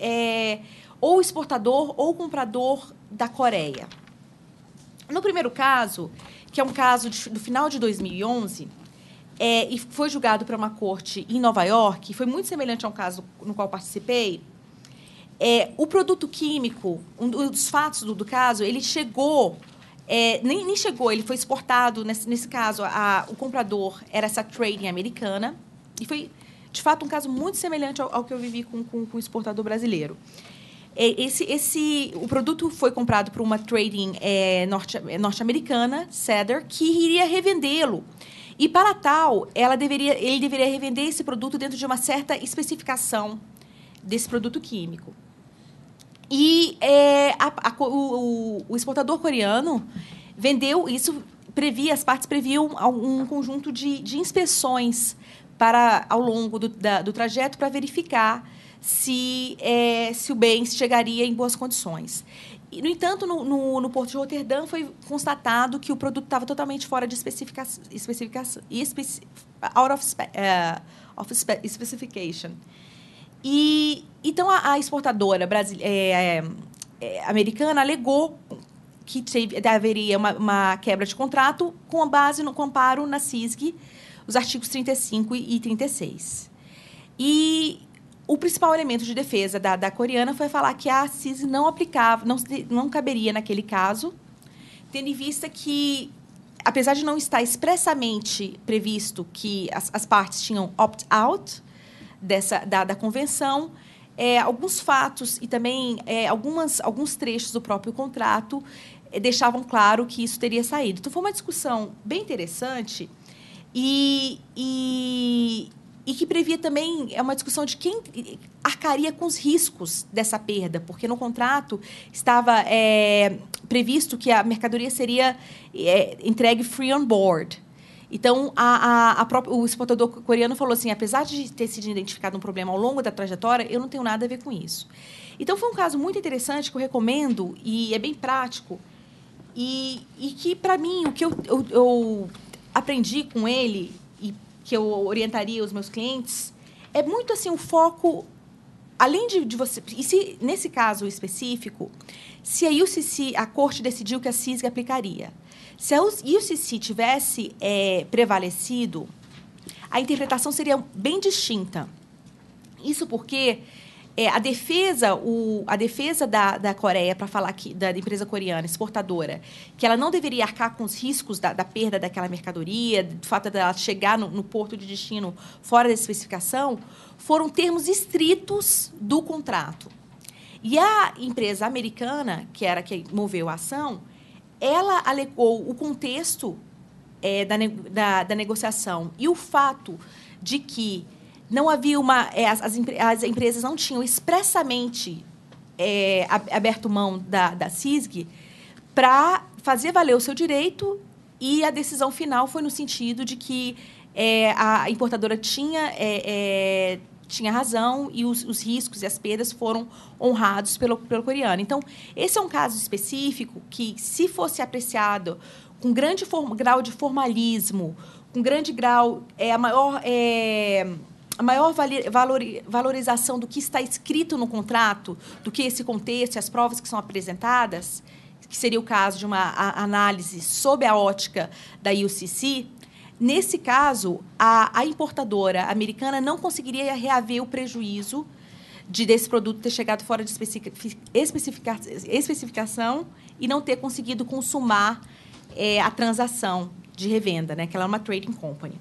ou exportador ou comprador da Coreia. No primeiro caso, que é um caso do final de 2011, e foi julgado por uma corte em Nova York, foi muito semelhante a um caso no qual participei. O produto químico, um dos fatos do caso, ele chegou, nem chegou, ele foi exportado, nesse caso, o comprador era essa trading americana, e foi, de fato, um caso muito semelhante ao que eu vivi com o exportador brasileiro. O produto foi comprado por uma trading norte-americana, Cedar, que iria revendê-lo E, para tal, ele deveria revender esse produto dentro de uma certa especificação desse produto químico. E o exportador coreano vendeu isso, as partes previam um conjunto de inspeções ao longo do trajeto para verificar se o bem chegaria em boas condições. E, no entanto, no Porto de Roterdã foi constatado que o produto estava totalmente fora de out of specification. E, então, a exportadora americana alegou que haveria uma quebra de contrato com base no amparo na CISG, os artigos 35 e 36. E o principal elemento de defesa da coreana foi falar que a CISG não aplicava, não caberia naquele caso, tendo em vista que, apesar de não estar expressamente previsto que as partes tinham opt-out da convenção, alguns fatos e também alguns trechos do próprio contrato deixavam claro que isso teria saído. Então, foi uma discussão bem interessante e que previa também uma discussão de quem arcaria com os riscos dessa perda, porque no contrato estava previsto que a mercadoria seria entregue free on board. Então, o exportador coreano falou assim, apesar de ter sido identificado um problema ao longo da trajetória, eu não tenho nada a ver com isso. Então, foi um caso muito interessante que eu recomendo, e é bem prático, e que, para mim, o que eu aprendi com ele, e que eu orientaria os meus clientes, é muito assim o foco, além de você... E se, nesse caso específico, se a UCC, a corte decidiu que a CISG aplicaria, se a UCC tivesse prevalecido, a interpretação seria bem distinta. Isso porque a defesa da Coreia para falar da empresa coreana exportadora que ela não deveria arcar com os riscos da perda daquela mercadoria, do fato dela chegar no porto de destino fora da especificação, foram termos estritos do contrato. E a empresa americana, que era quem moveu a ação, ela alegou o contexto da negociação e o fato de que não havia as empresas não tinham expressamente aberto mão da CISG para fazer valer o seu direito, e a decisão final foi no sentido de que a importadora tinha razão e os riscos e as perdas foram honrados pelo coreano. Então, esse é um caso específico que, se fosse apreciado com grande grau de formalismo, com grande grau, a maior valorização do que está escrito no contrato, do que esse contexto e as provas que são apresentadas, que seria o caso de uma análise sob a ótica da UCC, nesse caso, a importadora americana não conseguiria reaver o prejuízo desse produto ter chegado fora de especificação e não ter conseguido consumar a transação de revenda, né, que ela é uma trading company.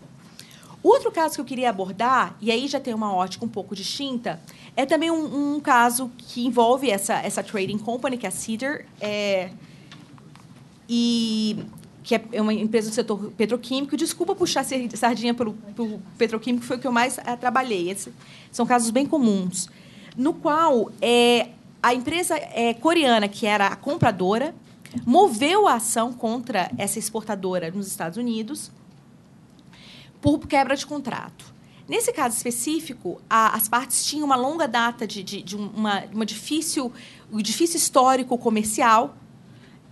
O outro caso que eu queria abordar, e aí já tem uma ótica um pouco distinta, é também um caso que envolve essa trading company, que é a Cedar, que é uma empresa do setor petroquímico. Desculpa puxar sardinha pelo petroquímico, foi o que eu mais trabalhei. Esses são casos bem comuns, no qual a empresa coreana, que era a compradora, moveu a ação contra essa exportadora nos Estados Unidos por quebra de contrato. Nesse caso específico, as partes tinham uma longa data de um difícil histórico comercial,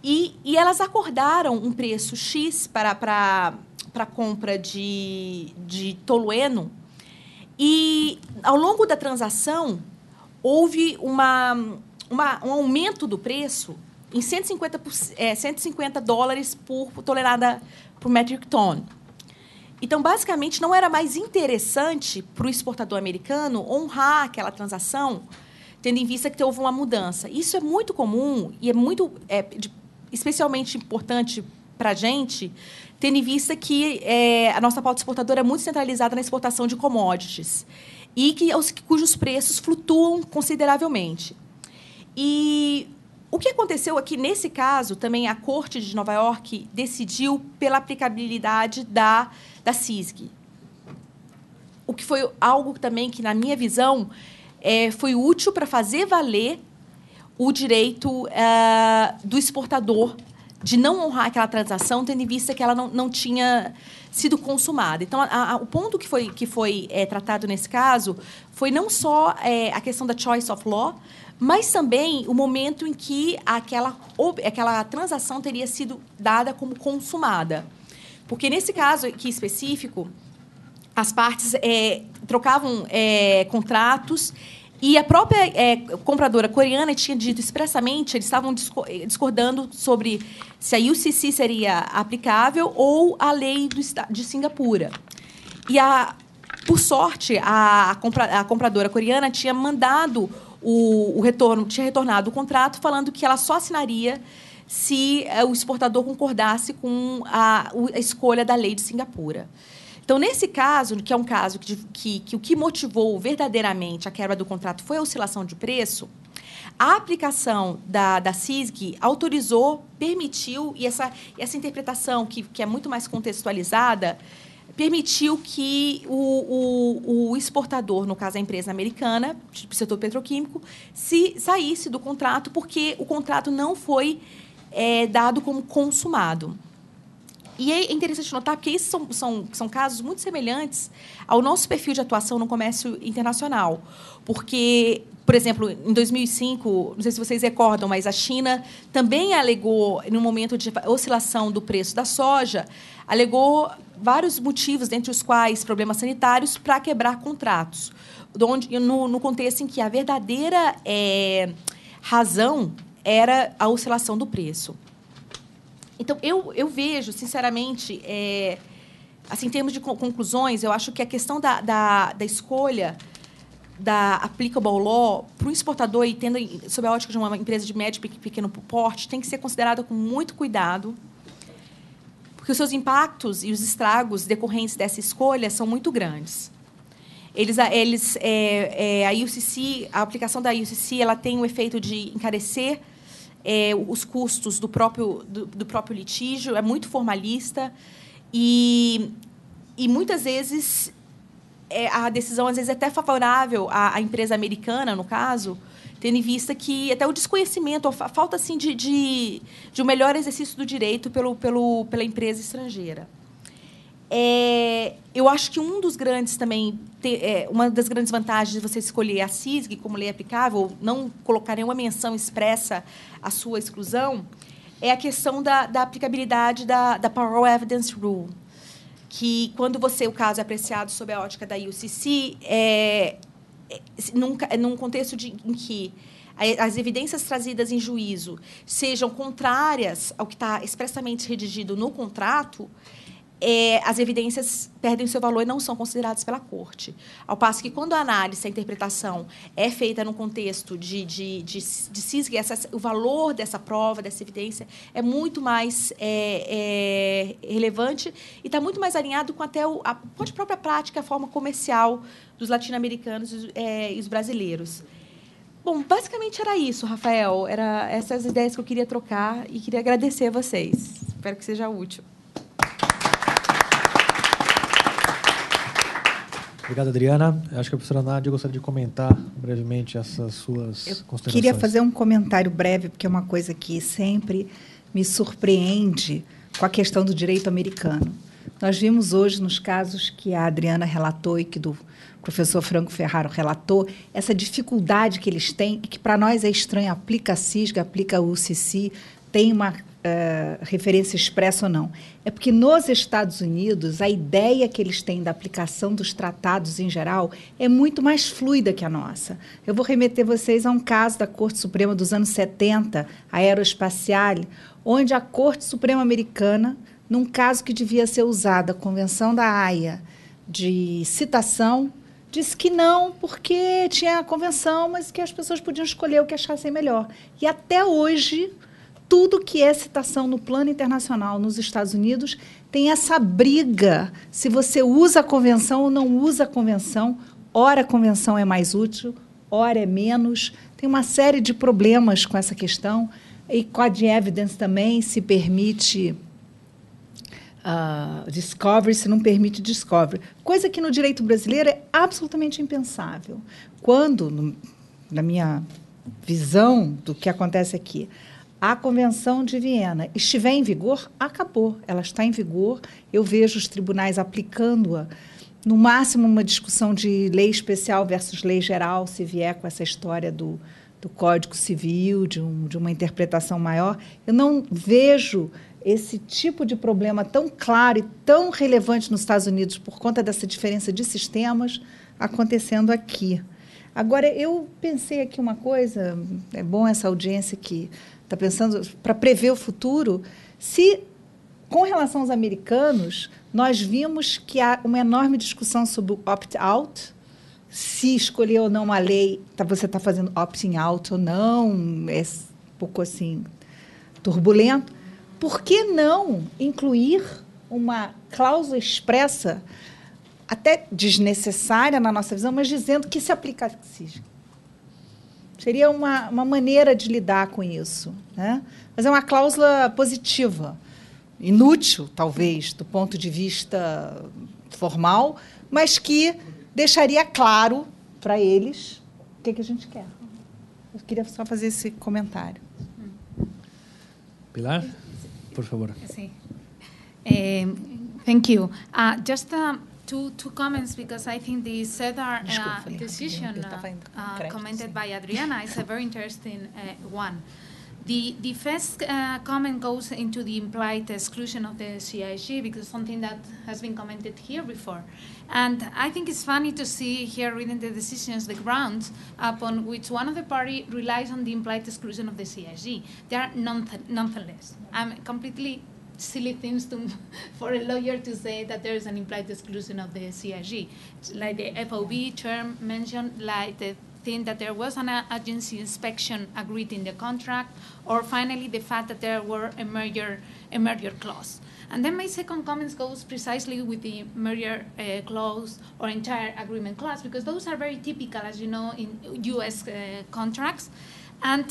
e elas acordaram um preço X para a compra de tolueno, e, ao longo da transação, houve um aumento do preço em $150 por tonelada, por metric ton. Então, basicamente, não era mais interessante para o exportador americano honrar aquela transação, tendo em vista que houve uma mudança. Isso é muito comum e é muito especialmente importante para a gente, tendo em vista que a nossa pauta exportadora é muito centralizada na exportação de commodities e cujos preços flutuam consideravelmente. E o que aconteceu aqui, nesse caso, também a Corte de Nova York decidiu pela aplicabilidade da CISG. O que foi algo também que, na minha visão, foi útil para fazer valer o direito do exportador de não honrar aquela transação, tendo em vista que ela não tinha sido consumada. Então, o ponto que foi tratado nesse caso foi não só a questão da choice of law, mas também o momento em que aquela transação teria sido dada como consumada. Porque, nesse caso aqui específico, as partes trocavam contratos e a própria compradora coreana tinha dito expressamente, eles estavam discordando sobre se a UCC seria aplicável ou a lei de Singapura. E, por sorte, a compradora coreana tinha mandado o retorno, tinha retornado o contrato falando que ela só assinaria se o exportador concordasse com a escolha da lei de Singapura. Então, nesse caso, que é um caso que o que motivou verdadeiramente a quebra do contrato foi a oscilação de preço, a aplicação da CISG autorizou, permitiu, e essa interpretação, que é muito mais contextualizada, permitiu que o exportador, no caso a empresa americana, do setor petroquímico, saísse do contrato, porque o contrato não foi dado como consumado. E é interessante notar que esses são casos muito semelhantes ao nosso perfil de atuação no comércio internacional. Porque, por exemplo, em 2005, não sei se vocês recordam, mas a China também alegou, no momento de oscilação do preço da soja, alegou vários motivos, dentre os quais problemas sanitários, para quebrar contratos, no contexto em que a verdadeira razão era a oscilação do preço. Então, eu vejo, sinceramente, assim, em termos de conclusões, eu acho que a questão da escolha da applicable law para o exportador, e tendo sob a ótica de uma empresa de médio e pequeno porte, tem que ser considerada com muito cuidado, porque os seus impactos e os estragos decorrentes dessa escolha são muito grandes. A aplicação da UCC, ela tem o efeito de encarecer os custos do próprio litígio, é muito formalista e muitas vezes a decisão às vezes é até favorável à empresa americana, no caso, tendo em vista que até o desconhecimento, a falta assim de um melhor exercício do direito pela empresa estrangeira. Eu acho que uma das grandes vantagens de você escolher a CISG como lei aplicável, não colocar nenhuma menção expressa à sua exclusão, é a questão da aplicabilidade da Parole Evidence Rule, que, quando o caso é apreciado sob a ótica da UCC, num contexto em que as evidências trazidas em juízo sejam contrárias ao que está expressamente redigido no contrato, as evidências perdem o seu valor e não são consideradas pela Corte. Ao passo que, quando a análise, a interpretação é feita no contexto de CISG, o valor dessa prova, dessa evidência, é muito mais relevante e está muito mais alinhado com até a própria prática, a forma comercial dos latino-americanos e os brasileiros. Bom, basicamente era isso, Rafael. Eram essas ideias que eu queria trocar e queria agradecer a vocês. Espero que seja útil. Obrigado, Adriana. Acho que a professora Nádia gostaria de comentar brevemente essas suas considerações. Queria fazer um comentário breve, porque é uma coisa que sempre me surpreende com a questão do direito americano. Nós vimos hoje, nos casos que a Adriana relatou e que do professor Franco Ferraro relatou, essa dificuldade que eles têm, e que para nós é estranho, aplica a CISG, aplica a UCC, tem uma referência expressa ou não. É porque, nos Estados Unidos, a ideia que eles têm da aplicação dos tratados em geral é muito mais fluida que a nossa. Eu vou remeter vocês a um caso da Corte Suprema dos anos 70, a Aeroespacial, onde a Corte Suprema Americana, num caso que devia ser usada, a Convenção da Haia, de citação, disse que não, porque tinha a convenção, mas que as pessoas podiam escolher o que achassem melhor. E, até hoje, tudo que é citação no plano internacional nos Estados Unidos tem essa briga, se você usa a convenção ou não usa a convenção. Ora a convenção é mais útil, ora é menos. Tem uma série de problemas com essa questão. E com a de evidence também se permite discovery se não permite discovery, coisa que no direito brasileiro é absolutamente impensável. Quando, na minha visão do que acontece aqui, a Convenção de Viena estiver em vigor, acabou. Ela está em vigor. Eu vejo os tribunais aplicando-a, no máximo, uma discussão de lei especial versus lei geral, se vier com essa história do Código Civil, de uma interpretação maior. Eu não vejo esse tipo de problema tão claro e tão relevante nos Estados Unidos por conta dessa diferença de sistemas acontecendo aqui. Agora, eu pensei aqui uma coisa, é bom essa audiência que está pensando, para prever o futuro, se, com relação aos americanos, nós vimos que há uma enorme discussão sobre o opt-out, se escolher ou não uma lei, você está fazendo opting-out ou não, é um pouco assim, turbulento. Por que não incluir uma cláusula expressa, até desnecessária na nossa visão, mas dizendo que se aplica a CISG? Seria uma maneira de lidar com isso, né? Mas é uma cláusula positiva, inútil, talvez, do ponto de vista formal, mas que deixaria claro para eles o que a gente quer. Eu queria só fazer esse comentário. Pilar, por favor. Sí. Thank you. Just two comments, because I think the CEDAR decision commented by Adriana is a very interesting one. The first comment goes into the implied exclusion of the CIG, because something that has been commented here before. And I think it's funny to see here, reading the decisions, the grounds upon which one of the party relies on the implied exclusion of the CIG. They are nonetheless. I'm completely silly things for a lawyer to say that there is an implied exclusion of the CIG. It's like the FOB term mentioned, like the thing that there was an agency inspection agreed in the contract, or finally the fact that there were a merger clause. And then my second comment goes precisely with the merger clause or entire agreement clause, because those are very typical, as you know, in U.S. Contracts, and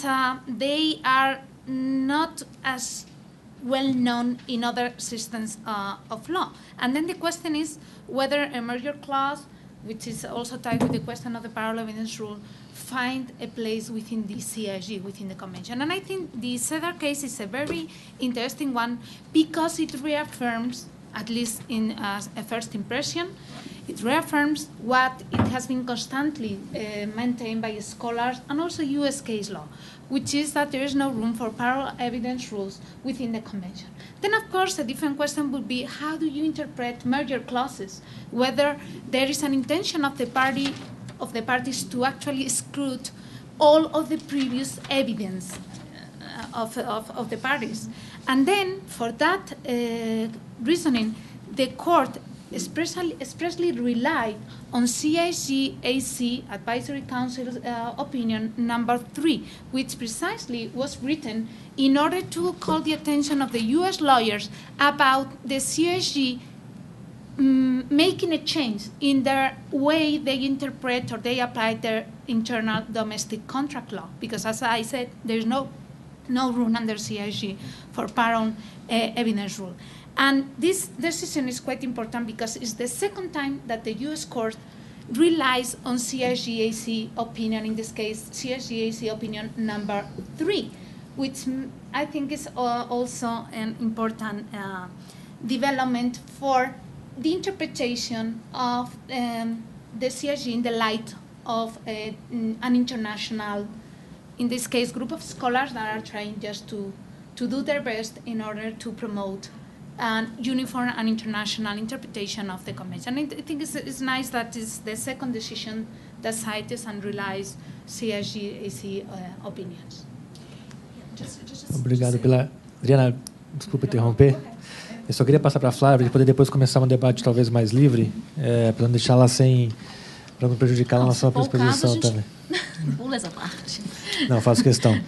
they are not as well known in other systems of law. And then the question is whether a merger clause, which is also tied with the question of the parallel evidence rule, find a place within the CIG, within the convention. And I think the CEDAR case is a very interesting one, because it reaffirms, at least in a first impression, it reaffirms what it has been constantly maintained by scholars and also US case law, which is that there is no room for parallel evidence rules within the convention. Then, of course, a different question would be, how do you interpret merger clauses? Whether there is an intention of the parties to actually exclude all of the previous evidence of the parties. And then, for that reasoning, the court expressly relied on CIG-AC Advisory Council's opinion number 3, which precisely was written in order to call the attention of the US lawyers about the CIG making a change in their way they interpret or they apply their internal domestic contract law. Because, as I said, there's no room under CIG for parallel evidence rule. And this decision is quite important because it's the second time that the US court relies on CIG-AC opinion, in this case, CIG-AC opinion number 3, which I think is also an important development for the interpretation of the CIG in the light of an international, in this case, group of scholars that are trying just to do their best in order to promote an uniform and international interpretation of the convention. I think it's nice that it's the second decision that cites and relies CIG-AC opinions. Obrigado pela... Adriana, desculpa interromper. Eu só queria passar para a Flávia, de poder depois começar um debate talvez mais livre, para não deixá-la para não prejudicar a nossa própria exposição também. Pula essa parte. Não, faço questão.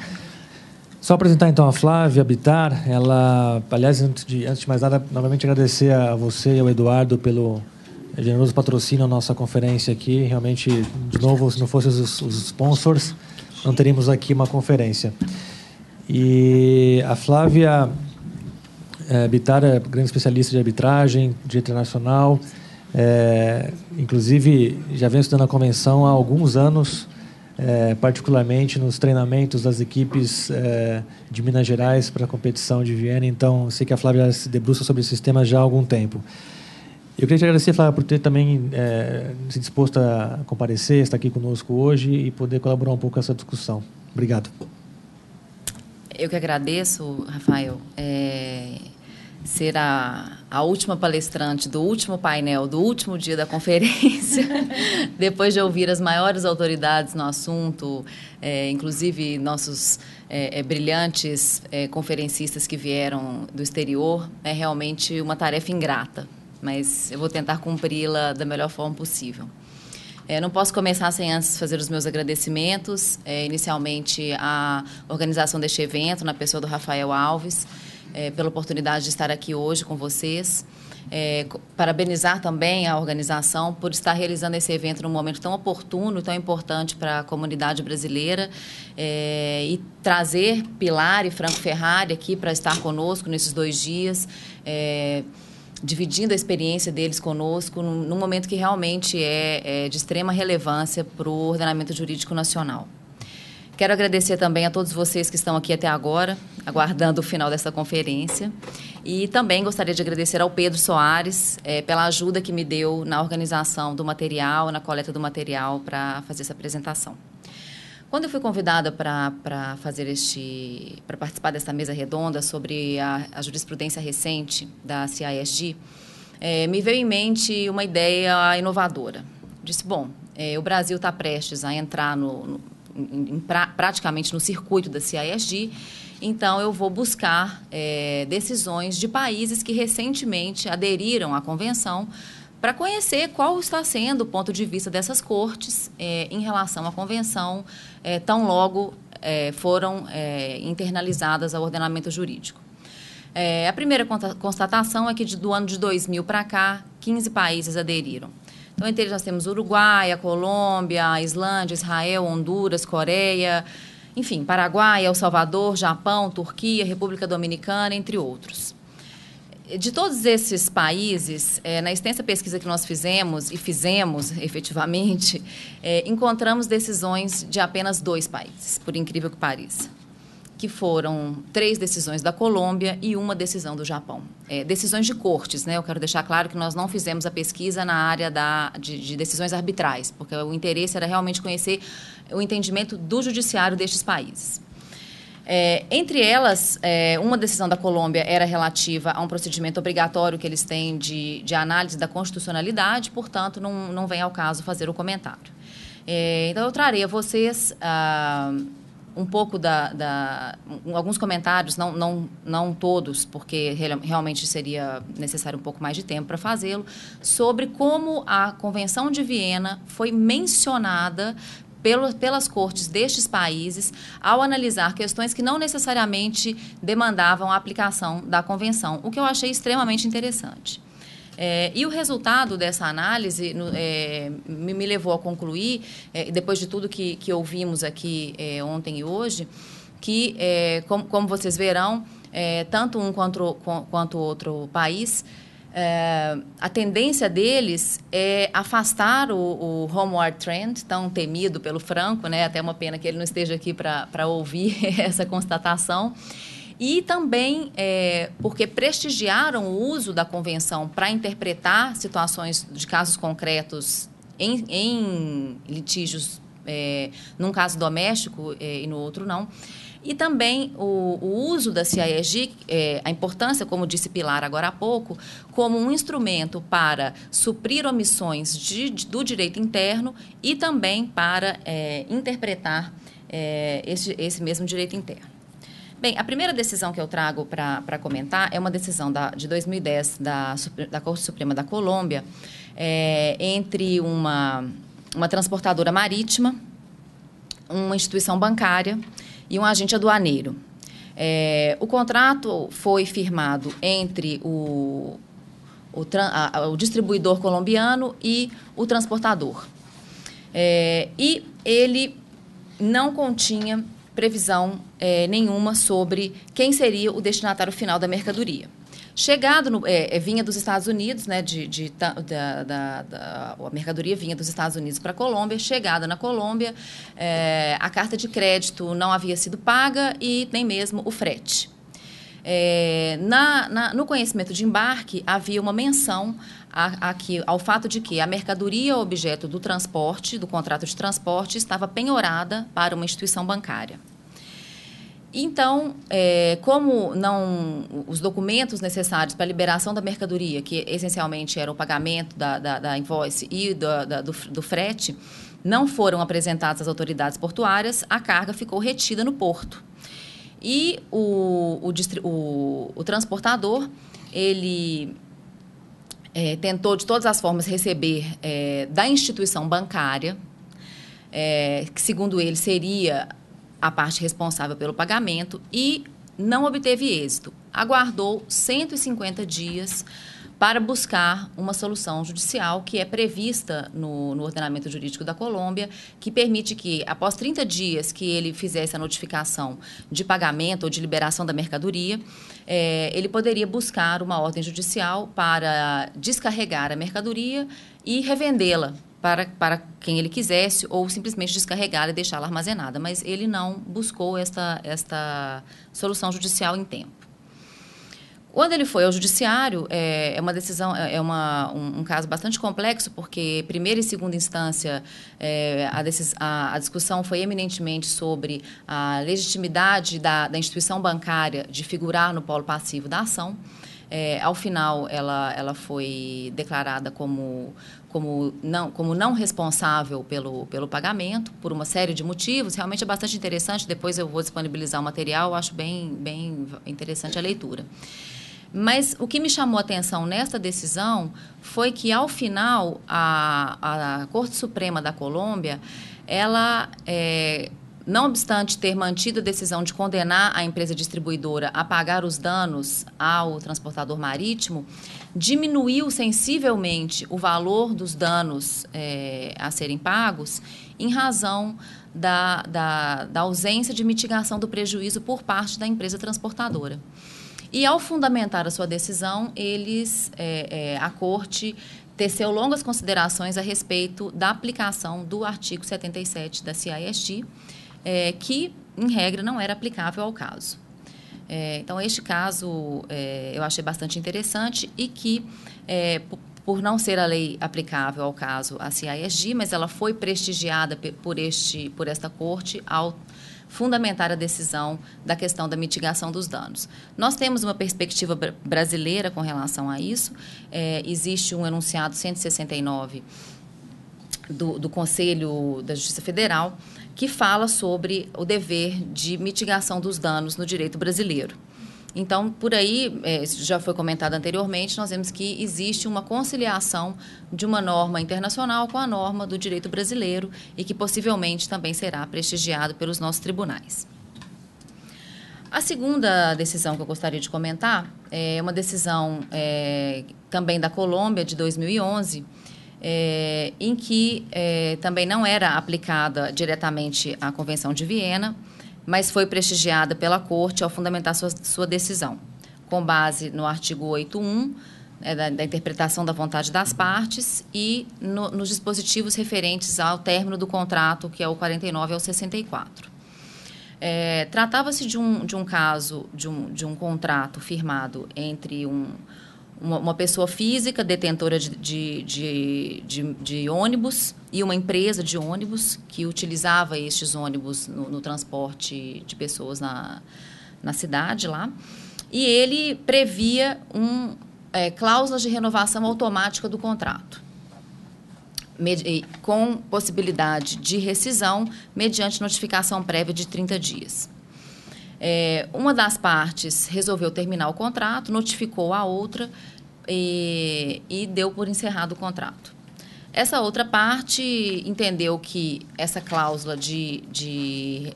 Só apresentar, então, a Flávia Bittar. Ela, aliás, antes de mais nada, novamente agradecer a você e ao Eduardo pelo generoso patrocínio à nossa conferência aqui. Realmente, de novo, se não fossem os sponsors, não teríamos aqui uma conferência. E a Flávia Bittar é grande especialista de arbitragem, direito internacional. Inclusive, já venho estudando a convenção há alguns anos, particularmente nos treinamentos das equipes de Minas Gerais para a competição de Viena. Então, sei que a Flávia se debruça sobre esse tema já há algum tempo. Eu queria te agradecer, Flávia, por ter também se disposto a comparecer, estar aqui conosco hoje e poder colaborar um pouco com essa discussão. Obrigado. Eu que agradeço, Rafael. Ser a última palestrante do último painel, do último dia da conferência, depois de ouvir as maiores autoridades no assunto, inclusive nossos brilhantes conferencistas que vieram do exterior, é realmente uma tarefa ingrata, mas eu vou tentar cumpri-la da melhor forma possível. Não posso começar sem antes fazer os meus agradecimentos, inicialmente à organização deste evento, na pessoa do Rafael Alves, pela oportunidade de estar aqui hoje com vocês. Parabenizar também a organização por estar realizando esse evento num momento tão oportuno, tão importante para a comunidade brasileira, e trazer Pilar e Franco Ferrari aqui para estar conosco nesses 2 dias, dividindo a experiência deles conosco, num momento que realmente é de extrema relevância para o ordenamento jurídico nacional. Quero agradecer também a todos vocês que estão aqui até agora, aguardando o final dessa conferência. E também gostaria de agradecer ao Pedro Soares pela ajuda que me deu na organização do material, na coleta do material para fazer essa apresentação. Quando eu fui convidada para participar desta mesa redonda sobre a jurisprudência recente da CISG, me veio em mente uma ideia inovadora. Disse, bom, o Brasil está prestes a entrar praticamente no circuito da CISG, então eu vou buscar decisões de países que recentemente aderiram à convenção para conhecer qual está sendo o ponto de vista dessas cortes em relação à convenção, tão logo foram internalizadas ao ordenamento jurídico. A primeira constatação é que do ano de 2000 para cá, 15 países aderiram. Então, entre eles nós temos Uruguai, a Colômbia, a Islândia, Israel, Honduras, Coreia, enfim, Paraguai, El Salvador, Japão, Turquia, República Dominicana, entre outros. De todos esses países, na extensa pesquisa que nós fizemos efetivamente, encontramos decisões de apenas 2 países, por incrível que pareça, que foram 3 decisões da Colômbia e 1 decisão do Japão. Decisões de cortes, né? Eu quero deixar claro que nós não fizemos a pesquisa na área de decisões arbitrais, porque o interesse era realmente conhecer o entendimento do judiciário destes países. Entre elas, uma decisão da Colômbia era relativa a um procedimento obrigatório que eles têm de análise da constitucionalidade, portanto, não vem ao caso fazer o comentário. Então, eu trarei a vocês um pouco alguns comentários, não todos, porque realmente seria necessário um pouco mais de tempo para fazê-lo, sobre como a Convenção de Viena foi mencionada pelas cortes destes países ao analisar questões que não necessariamente demandavam a aplicação da Convenção, o que eu achei extremamente interessante. E o resultado dessa análise me levou a concluir, depois de tudo que ouvimos aqui ontem e hoje, que, como vocês verão, tanto um quanto outro país, a tendência deles é afastar o homeward trend, tão temido pelo Franco, né? Até uma pena que ele não esteja aqui para ouvir essa constatação, e também porque prestigiaram o uso da convenção para interpretar situações de casos concretos em litígios, num caso doméstico e no outro não. E também o uso da CISG, a importância, como disse Pilar agora há pouco, como um instrumento para suprir omissões do direito interno e também para interpretar esse mesmo direito interno. Bem, a primeira decisão que eu trago para comentar é uma decisão de 2010 da Corte Suprema da Colômbia, entre uma transportadora marítima, uma instituição bancária e um agente aduaneiro. O contrato foi firmado entre o distribuidor colombiano e o transportador. E ele não continha previsão nenhuma sobre quem seria o destinatário final da mercadoria. Chegado vinha dos Estados Unidos, né, a mercadoria vinha dos Estados Unidos para a Colômbia. Chegada na Colômbia, a carta de crédito não havia sido paga e nem mesmo o frete. No conhecimento de embarque, havia uma menção ao fato de que a mercadoria objeto do transporte, do contrato de transporte, estava penhorada para uma instituição bancária. Então, como os documentos necessários para a liberação da mercadoria, que essencialmente era o pagamento da invoice e do frete, não foram apresentados às autoridades portuárias, a carga ficou retida no porto. E o transportador, ele tentou de todas as formas receber da instituição bancária, que segundo ele seria a parte responsável pelo pagamento, e não obteve êxito. Aguardou 150 dias para buscar uma solução judicial que é prevista no ordenamento jurídico da Colômbia, que permite que, após 30 dias que ele fizesse a notificação de pagamento ou de liberação da mercadoria, ele poderia buscar uma ordem judicial para descarregar a mercadoria e revendê-la para quem ele quisesse, ou simplesmente descarregá-la e deixá-la armazenada. Mas ele não buscou esta solução judicial em tempo. Quando ele foi ao judiciário, um caso bastante complexo, porque primeira e segunda instância a discussão foi eminentemente sobre a legitimidade da instituição bancária de figurar no polo passivo da ação. Ao final, ela foi declarada como não responsável pelo pagamento, por uma série de motivos. Realmente é bastante interessante. Depois eu vou disponibilizar o material, eu acho bem interessante a leitura. Mas o que me chamou a atenção nesta decisão foi que, ao final, a Corte Suprema da Colômbia, ela, não obstante ter mantido a decisão de condenar a empresa distribuidora a pagar os danos ao transportador marítimo, diminuiu sensivelmente o valor dos danos a serem pagos em razão da ausência de mitigação do prejuízo por parte da empresa transportadora. E, ao fundamentar a sua decisão, a Corte teceu longas considerações a respeito da aplicação do artigo 77 da CISG, que, em regra, não era aplicável ao caso. Então, este caso eu achei bastante interessante e que, por não ser a lei aplicável ao caso, a CISG, mas ela foi prestigiada por esta Corte ao fundamentar a decisão da questão da mitigação dos danos. Nós temos uma perspectiva brasileira com relação a isso. Existe um enunciado 169 do Conselho da Justiça Federal que fala sobre o dever de mitigação dos danos no direito brasileiro. Então, por aí, isso já foi comentado anteriormente, nós vemos que existe uma conciliação de uma norma internacional com a norma do direito brasileiro e que possivelmente também será prestigiado pelos nossos tribunais. A segunda decisão que eu gostaria de comentar é uma decisão também da Colômbia, de 2011, em que também não era aplicada diretamente a Convenção de Viena, mas foi prestigiada pela Corte ao fundamentar sua decisão, com base no artigo 8.1, da interpretação da vontade das partes, e nos dispositivos referentes ao término do contrato, que é o 49 ao 64. Tratava-se de um caso, de um contrato firmado entre uma pessoa física detentora de ônibus e uma empresa de ônibus que utilizava estes ônibus no transporte de pessoas na cidade lá. E ele previa cláusulas de renovação automática do contrato, com possibilidade de rescisão mediante notificação prévia de 30 dias. Uma das partes resolveu terminar o contrato, notificou a outra e deu por encerrado o contrato. Essa outra parte entendeu que essa cláusula de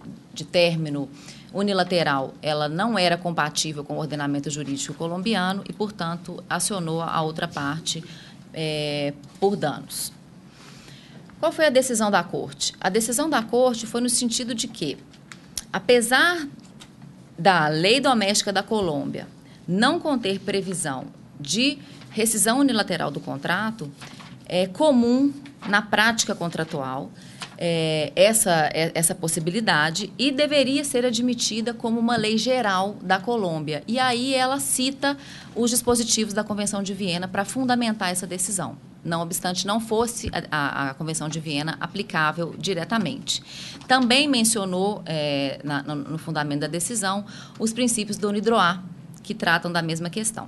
término unilateral ela não era compatível com o ordenamento jurídico colombiano e, portanto, acionou a outra parte por danos. Qual foi a decisão da Corte? A decisão da Corte foi no sentido de que, apesar da lei doméstica da Colômbia não conter previsão de rescisão unilateral do contrato, é comum na prática contratual essa possibilidade e deveria ser admitida como uma lei geral da Colômbia. E aí ela cita os dispositivos da Convenção de Viena para fundamentar essa decisão, não obstante não fosse a Convenção de Viena aplicável diretamente. Também mencionou, no fundamento da decisão, os princípios do UNIDROIT, que tratam da mesma questão.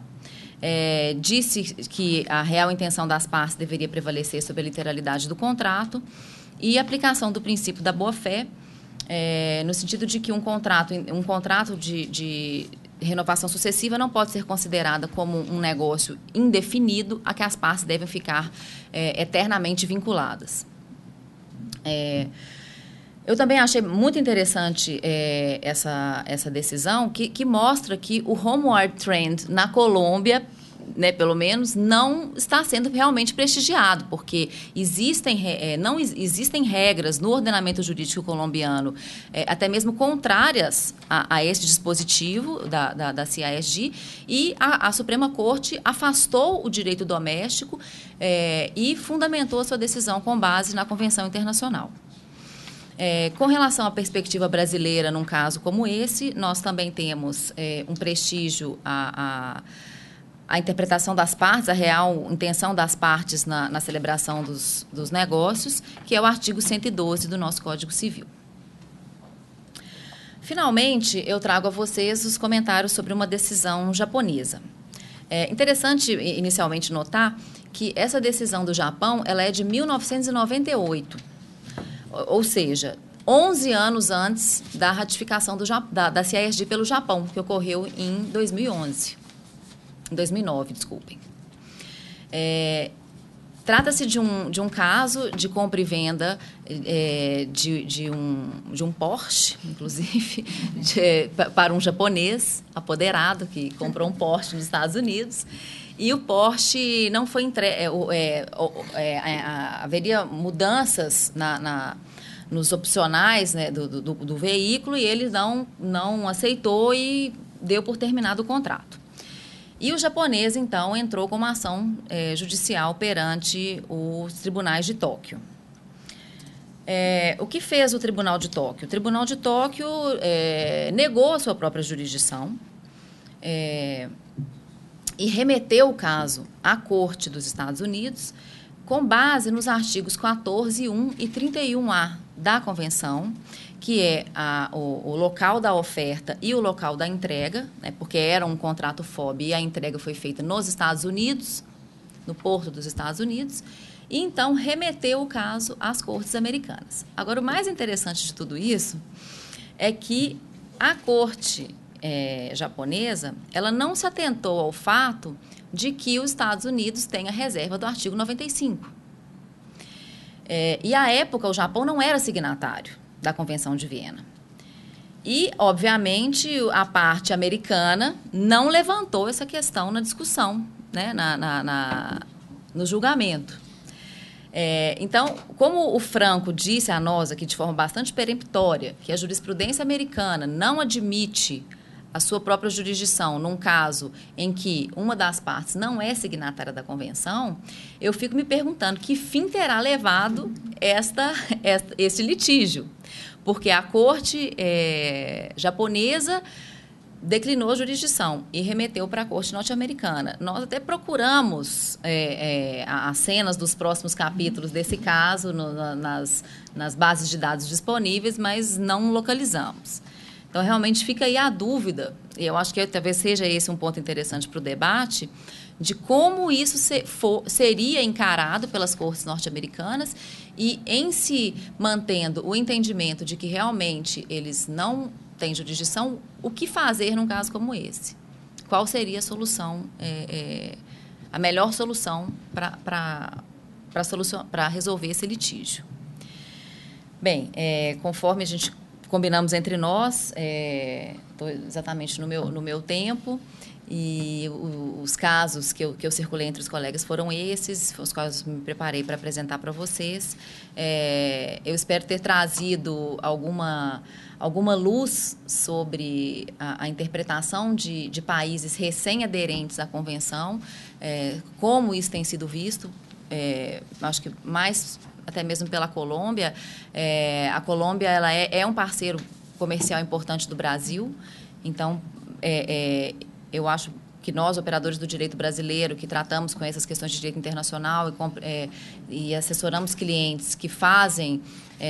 Disse que a real intenção das partes deveria prevalecer sobre a literalidade do contrato e a aplicação do princípio da boa-fé, no sentido de que um contrato de renovação sucessiva não pode ser considerada como um negócio indefinido a que as partes devem ficar eternamente vinculadas. Eu também achei muito interessante essa decisão, que mostra que o homeward trend na Colômbia, né, pelo menos, não está sendo realmente prestigiado, porque não existem regras no ordenamento jurídico colombiano, até mesmo contrárias a esse dispositivo da CISG, e a Suprema Corte afastou o direito doméstico e fundamentou a sua decisão com base na Convenção Internacional. Com relação à perspectiva brasileira, num caso como esse, nós também temos um prestígio a interpretação das partes, a real intenção das partes na celebração dos negócios, que é o artigo 112 do nosso Código Civil. Finalmente, eu trago a vocês os comentários sobre uma decisão japonesa. É interessante, inicialmente, notar que essa decisão do Japão ela é de 1998, ou seja, 11 anos antes da ratificação da CISG pelo Japão, que ocorreu em 2009, desculpem. Trata-se de um caso de compra e venda de um Porsche, inclusive, para um japonês apoderado que comprou um Porsche nos Estados Unidos. E o Porsche não foi entregue. Haveria mudanças nos opcionais, né, do veículo, e ele não aceitou e deu por terminado o contrato. E o japonês, então, entrou com uma ação judicial perante os tribunais de Tóquio. O que fez o Tribunal de Tóquio? O Tribunal de Tóquio negou a sua própria jurisdição e remeteu o caso à Corte dos Estados Unidos com base nos artigos 14.1 e 31A da Convenção, que é o local da oferta e o local da entrega, né, porque era um contrato FOB e a entrega foi feita nos Estados Unidos, no porto dos Estados Unidos, e então remeteu o caso às cortes americanas. Agora, o mais interessante de tudo isso é que a corte japonesa ela não se atentou ao fato de que os Estados Unidos têm a reserva do artigo 95. E, à época, o Japão não era signatário da Convenção de Viena. E, obviamente, a parte americana não levantou essa questão na discussão, né, no julgamento. Então, como o Franco disse a nós aqui de forma bastante peremptória, que a jurisprudência americana não admite a sua própria jurisdição num caso em que uma das partes não é signatária da convenção, eu fico me perguntando que fim terá levado esse litígio, porque a corte japonesa declinou a jurisdição e remeteu para a corte norte-americana. Nós até procuramos as cenas dos próximos capítulos desse caso nas bases de dados disponíveis, mas não localizamos. Então, realmente fica aí a dúvida, e eu acho que talvez seja esse um ponto interessante para o debate, de como isso seria encarado pelas cortes norte-americanas e, em se mantendo o entendimento de que realmente eles não têm jurisdição, o que fazer num caso como esse? Qual seria a solução, a melhor solução para resolver esse litígio? Bem, conforme a gente combinamos entre nós, estou exatamente no meu tempo, e os casos que eu circulei entre os colegas foram esses, os quais me preparei para apresentar para vocês. Eu espero ter trazido alguma luz sobre a interpretação de países recém-aderentes à Convenção, como isso tem sido visto, acho que mais até mesmo pela Colômbia. A Colômbia ela é um parceiro comercial importante do Brasil, então eu acho que nós, operadores do direito brasileiro, que tratamos com essas questões de direito internacional e assessoramos clientes que fazem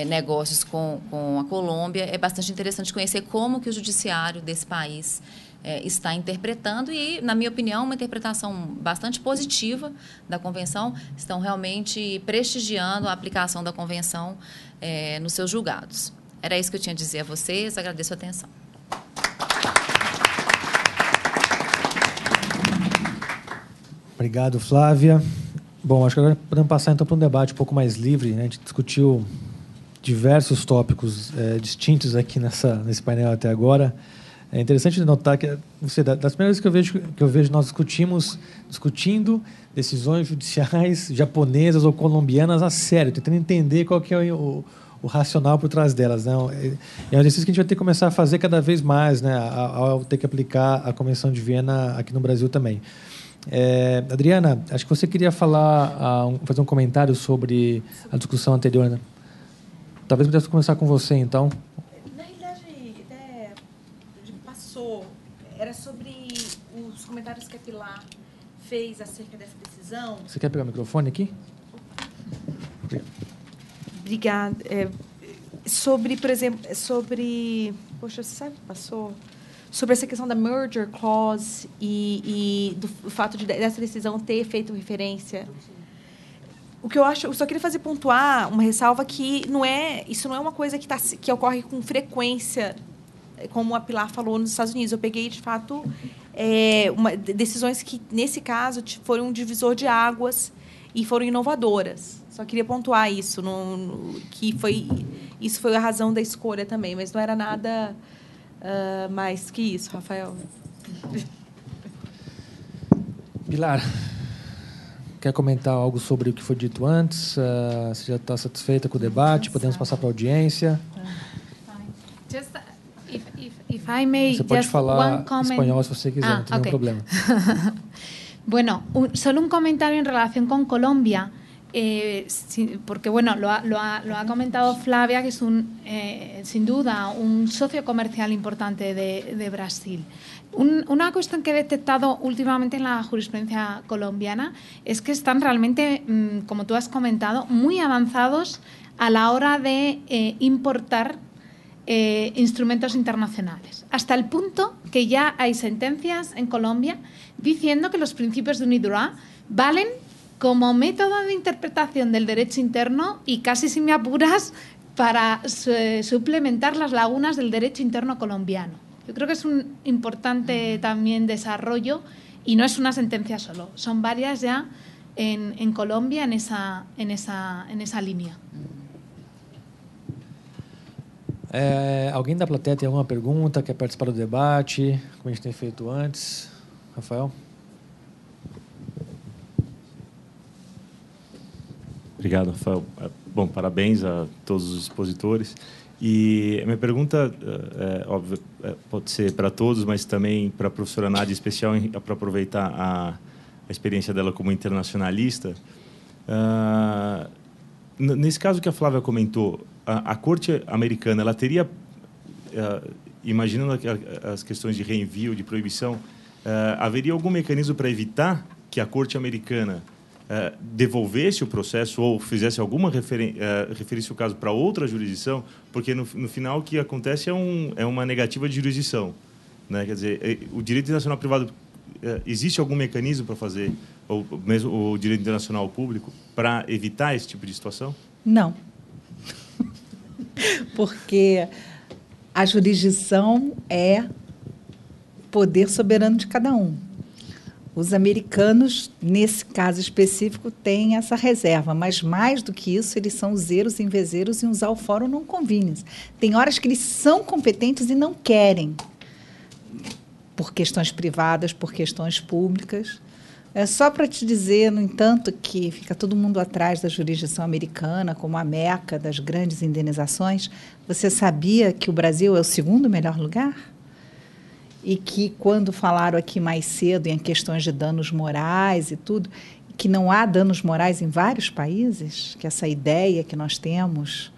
negócios com a Colômbia, é bastante interessante conhecer como que o judiciário desse país está interpretando e, na minha opinião, uma interpretação bastante positiva da Convenção. Estão realmente prestigiando a aplicação da Convenção nos seus julgados. Era isso que eu tinha a dizer a vocês. Agradeço a atenção. Obrigado, Flávia. Bom, acho que agora podemos passar então para um debate um pouco mais livre, né? A gente discutiu diversos tópicos distintos aqui nesse painel até agora. É interessante notar que das primeiras vezes que eu vejo nós discutindo decisões judiciais japonesas ou colombianas a sério, tentando entender qual que é o racional por trás delas, né? É um exercício que a gente vai ter que começar a fazer cada vez mais, né? Ao ter que aplicar a Convenção de Viena aqui no Brasil também. Adriana, acho que você queria fazer um comentário sobre a discussão anterior, né? Talvez pudesse começar com você, então. Na realidade, até passou. Era sobre os comentários que a Pilar fez acerca dessa decisão. Você quer pegar o microfone aqui? Obrigada. Sobre, por exemplo, poxa, você sabe o que passou? Sobre essa questão da merger clause e do fato dessa decisão ter feito referência. O que eu acho, eu só queria pontuar uma ressalva que isso não é uma coisa que ocorre com frequência, como a Pilar falou nos Estados Unidos. Eu peguei, de fato, decisões que, nesse caso, foram um divisor de águas e foram inovadoras. Só queria pontuar isso, isso foi a razão da escolha também, mas não era nada mais que isso, Rafael. Pilar, quer comentar algo sobre o que foi dito antes? Você já está satisfeita com o debate? Podemos passar para a audiência? Just, if I may, você pode just falar one comment. espanhol se você quiser, não tem nenhum problema. Bueno, solo un comentario en relación con Colombia. Porque bueno, lo ha comentado Flavia, que es sin duda un socio comercial importante de Brasil. Una cuestión que he detectado últimamente en la jurisprudencia colombiana es que están realmente, como tú has comentado, muy avanzados a la hora de importar instrumentos internacionales, hasta el punto que ya hay sentencias en Colombia diciendo que los principios de UNIDROIT valen como método de interpretación del derecho interno y casi, si me apuras, para suplementar las lagunas del derecho interno colombiano. Yo creo que es un importante también desarrollo y no es una sentencia solo, son varias ya en Colombia en esa línea. Alguém da plateia tem alguma pergunta, quer participar do debate, como a gente tem feito antes? Rafael? Obrigado, Rafael. Bom, parabéns a todos os expositores. E a minha pergunta, óbvio, pode ser para todos, mas também para a professora Nádia, em especial, para aproveitar a experiência dela como internacionalista. Nesse caso que a Flávia comentou, a Corte americana, ela teria, imaginando as questões de reenvio, de proibição, haveria algum mecanismo para evitar que a Corte americana devolvesse o processo ou fizesse alguma referisse o caso para outra jurisdição, porque no final o que acontece é uma negativa de jurisdição, né? Quer dizer, o direito internacional privado, existe algum mecanismo para fazer, ou mesmo o direito internacional público, para evitar esse tipo de situação? Não. Porque a jurisdição é poder soberano de cada um. Os americanos, nesse caso específico, têm essa reserva, mas, mais do que isso, eles são zeros, invezeros em usar o fórum non conveniens. Tem horas que eles são competentes e não querem, por questões privadas, por questões públicas. É só para te dizer, no entanto, que fica todo mundo atrás da jurisdição americana como a meca das grandes indenizações. Você sabia que o Brasil é o segundo melhor lugar? E que, quando falaram aqui mais cedo em questões de danos morais e tudo, que não há danos morais em vários países, que essa ideia que nós temos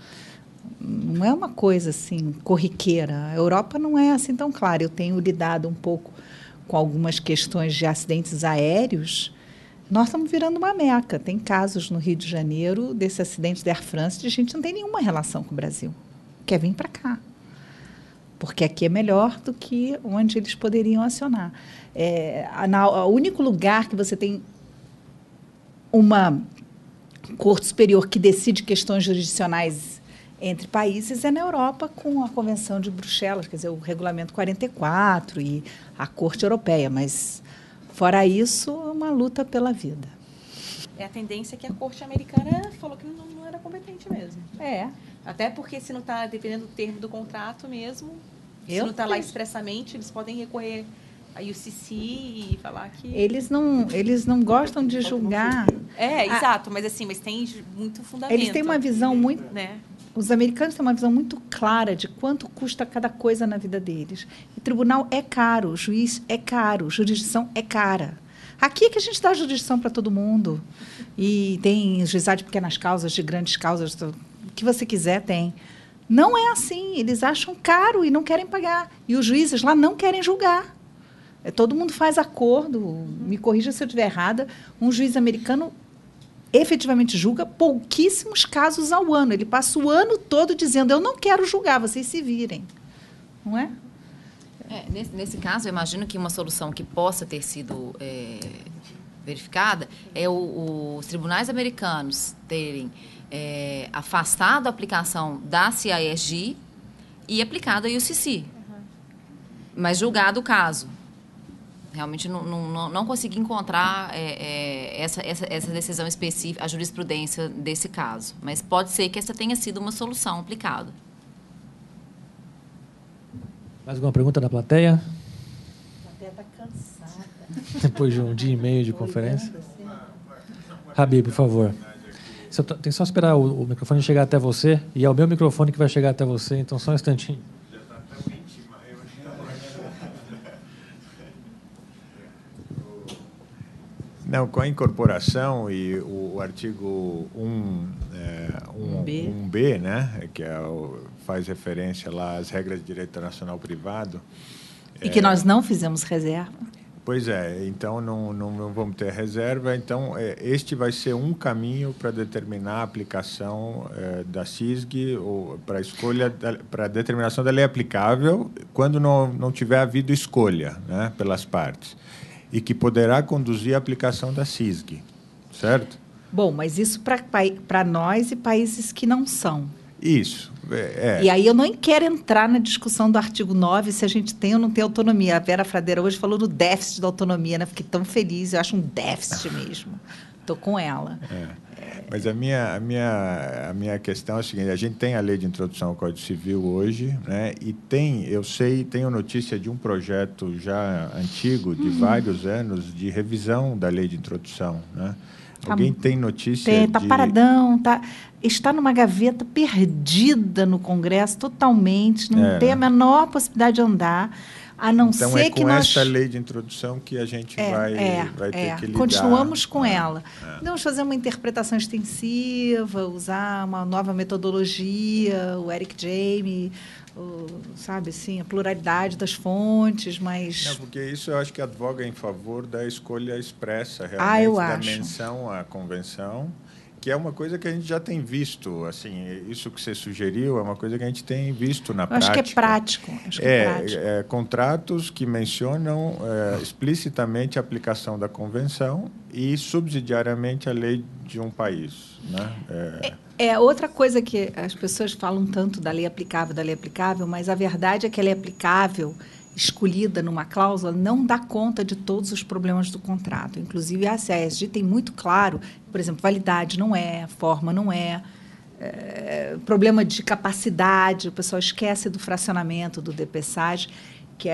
não é uma coisa assim corriqueira. A Europa não é assim tão clara. Eu tenho lidado um pouco com algumas questões de acidentes aéreos. Nós estamos virando uma meca. Tem casos no Rio de Janeiro desse acidente da Air France de gente que não tem nenhuma relação com o Brasil. Quer vir para cá. Porque aqui é melhor do que onde eles poderiam acionar. O único lugar que você tem uma corte superior que decide questões jurisdicionais entre países é na Europa, com a Convenção de Bruxelas, quer dizer, o Regulamento 44 e a Corte Europeia. Mas, fora isso, é uma luta pela vida. A tendência é que a Corte Americana falou que não era competente mesmo. Até porque, se não está dependendo do termo do contrato mesmo, se não está lá expressamente, eles podem recorrer a UCC e falar que... Eles não gostam de julgar. Exato, mas tem muito fundamento. Eles têm uma visão muito... Os americanos têm uma visão muito clara de quanto custa cada coisa na vida deles. O tribunal é caro, o juiz é caro, jurisdição é cara. Aqui é que a gente dá jurisdição para todo mundo. E tem juizado de pequenas causas, de grandes causas, o que você quiser tem. Não é assim. Eles acham caro e não querem pagar. E os juízes lá não querem julgar. Todo mundo faz acordo. Me corrija se eu estiver errada. Um juiz americano efetivamente julga pouquíssimos casos ao ano. Ele passa o ano todo dizendo: eu não quero julgar, vocês se virem. Não é? Nesse caso, eu imagino que uma solução que possa ter sido verificada é os tribunais americanos terem afastado a aplicação da CISG e aplicado a UCC, mas julgado o caso. Realmente não consegui encontrar essa decisão específica, a jurisprudência desse caso. Mas pode ser que essa tenha sido uma solução aplicada. Mais alguma pergunta da plateia? A plateia está cansada. Depois de um dia e meio de conferência. Habib, por favor. Tem só esperar o microfone chegar até você, e é o meu microfone que vai chegar até você, então só um instantinho. Não, com a incorporação e o artigo 1B, né, que faz referência lá às regras de direito internacional privado. E que nós não fizemos reserva. Pois é, então não vamos ter reserva. Então, este vai ser um caminho para determinar a aplicação da CISG, ou para escolha, para a determinação da lei aplicável, quando não tiver havido escolha, né, pelas partes. E que poderá conduzir à aplicação da CISG, certo? Bom, mas isso para nós e países que não são. Isso. E aí eu não quero entrar na discussão do artigo 9, se a gente tem ou não tem autonomia. A Vera Fradeira hoje falou do déficit da autonomia, né? Fiquei tão feliz, eu acho um déficit mesmo. Estou com ela. Mas a minha questão é a seguinte: a gente tem a lei de introdução ao Código Civil hoje, né? E tenho notícia de um projeto já antigo, de vários anos, de revisão da lei de introdução, né? Alguém tem notícia? Está paradão, está numa gaveta perdida no Congresso totalmente, não tem a menor possibilidade de andar, a não então, ser que nós... Então, é com esta lei de introdução que a gente vai ter que lidar. Continuamos com ela. Vamos fazer uma interpretação extensiva, usar uma nova metodologia, o Eric Jaime, sabe assim, a pluralidade das fontes, mas... Não, porque isso eu acho que advoga em favor da escolha expressa, realmente, da menção à convenção, que é uma coisa que a gente já tem visto. Assim, isso que você sugeriu é uma coisa que a gente tem visto na prática. Acho que é prático. Contratos que mencionam explicitamente a aplicação da convenção e, subsidiariamente, a lei de um país, né? Outra coisa que as pessoas falam tanto da lei aplicável, mas a verdade é que a lei aplicável, escolhida numa cláusula, não dá conta de todos os problemas do contrato. Inclusive, a CISG tem muito claro, por exemplo, validade não é, forma não é, problema de capacidade, o pessoal esquece do fracionamento, do DPSAG, que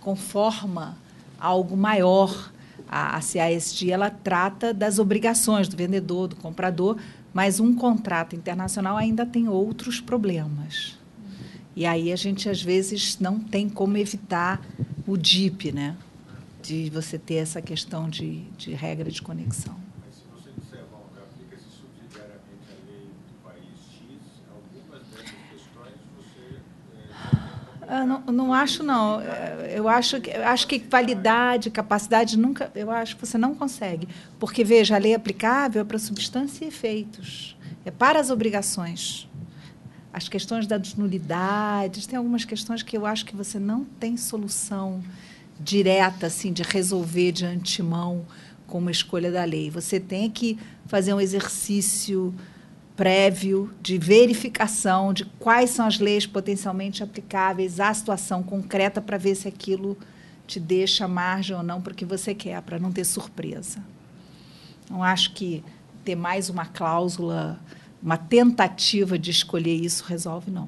conforma algo maior A CASG, ela trata das obrigações do vendedor, do comprador, mas um contrato internacional ainda tem outros problemas. E aí a gente, às vezes, não tem como evitar o DIP, né? De você ter essa questão de regra de conexão. Mas se você disser, bom, aplica-se subsidiariamente a lei do país X, algumas dessas questões você... Não acho, não. Eu acho que validade, capacidade, nunca... Eu acho que você não consegue. Porque, veja, a lei aplicável é para substância e efeitos. É para as obrigações. As questões das nulidades, tem algumas questões que eu acho que você não tem solução direta, assim, de resolver de antemão com uma escolha da lei. Você tem que fazer um exercício prévio de verificação de quais são as leis potencialmente aplicáveis à situação concreta para ver se aquilo te deixa margem ou não para o que você quer, para não ter surpresa. Não acho que ter mais uma cláusula, uma tentativa de escolher isso resolve, não.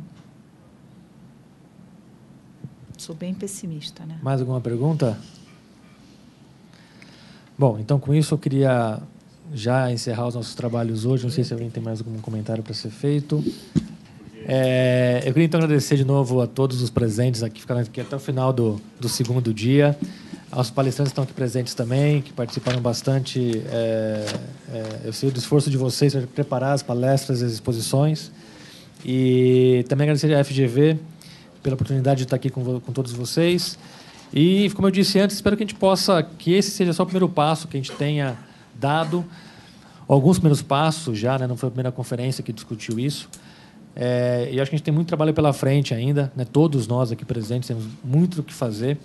Sou bem pessimista, né? Mais alguma pergunta? Bom, então, com isso, eu queria já encerrar os nossos trabalhos hoje. Não sei se alguém tem mais algum comentário para ser feito. Eu queria, então, agradecer de novo a todos os presentes aqui, ficaram aqui até o final do segundo dia. Aos palestrantes que estão aqui presentes também, que participaram bastante. Eu sei do esforço de vocês para preparar as palestras e as exposições. E também agradecer à FGV pela oportunidade de estar aqui com todos vocês. E, como eu disse antes, espero que a gente possa, que esse seja só o primeiro passo que a gente tenha dado. Alguns primeiros passos já, né? Não foi a primeira conferência que discutiu isso. E acho que a gente tem muito trabalho pela frente ainda, né? Todos nós aqui presentes temos muito o que fazer.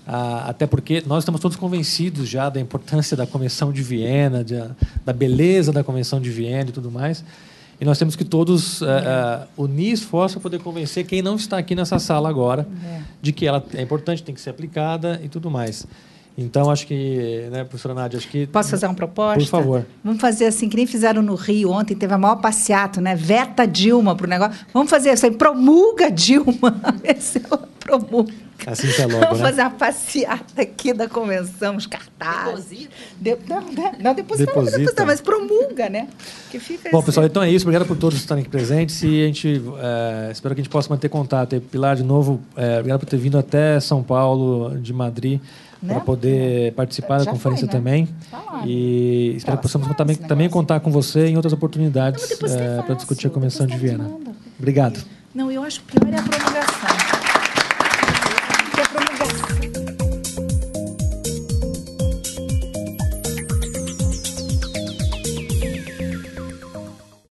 Até porque nós estamos todos convencidos já da importância da Convenção de Viena, da beleza da Convenção de Viena e tudo mais. E nós temos que todos unir esforços para poder convencer quem não está aqui nessa sala agora de que ela é importante, tem que ser aplicada e tudo mais. Então, acho que, né, professora Nádia, acho que... Posso fazer uma proposta? Por favor. Vamos fazer assim, que nem fizeram no Rio ontem, teve a maior passeata, né? Veta Dilma para o negócio. Vamos fazer assim, promulga Dilma. Esse é o promulga. Assim que é logo, Vamos né? fazer uma passeata aqui da convenção, os cartazes. Deposita. Não, mas promulga, né? Que fica Bom, assim. pessoal, então é isso. Obrigado por todos estarem aqui presentes e a gente espero que a gente possa manter contato. E, Pilar, de novo, obrigado por ter vindo até São Paulo, de Madrid, para poder participar da conferência também. E espero que possamos também contar com você em outras oportunidades para discutir a Convenção de Viena. Obrigado. Não, eu acho pior é a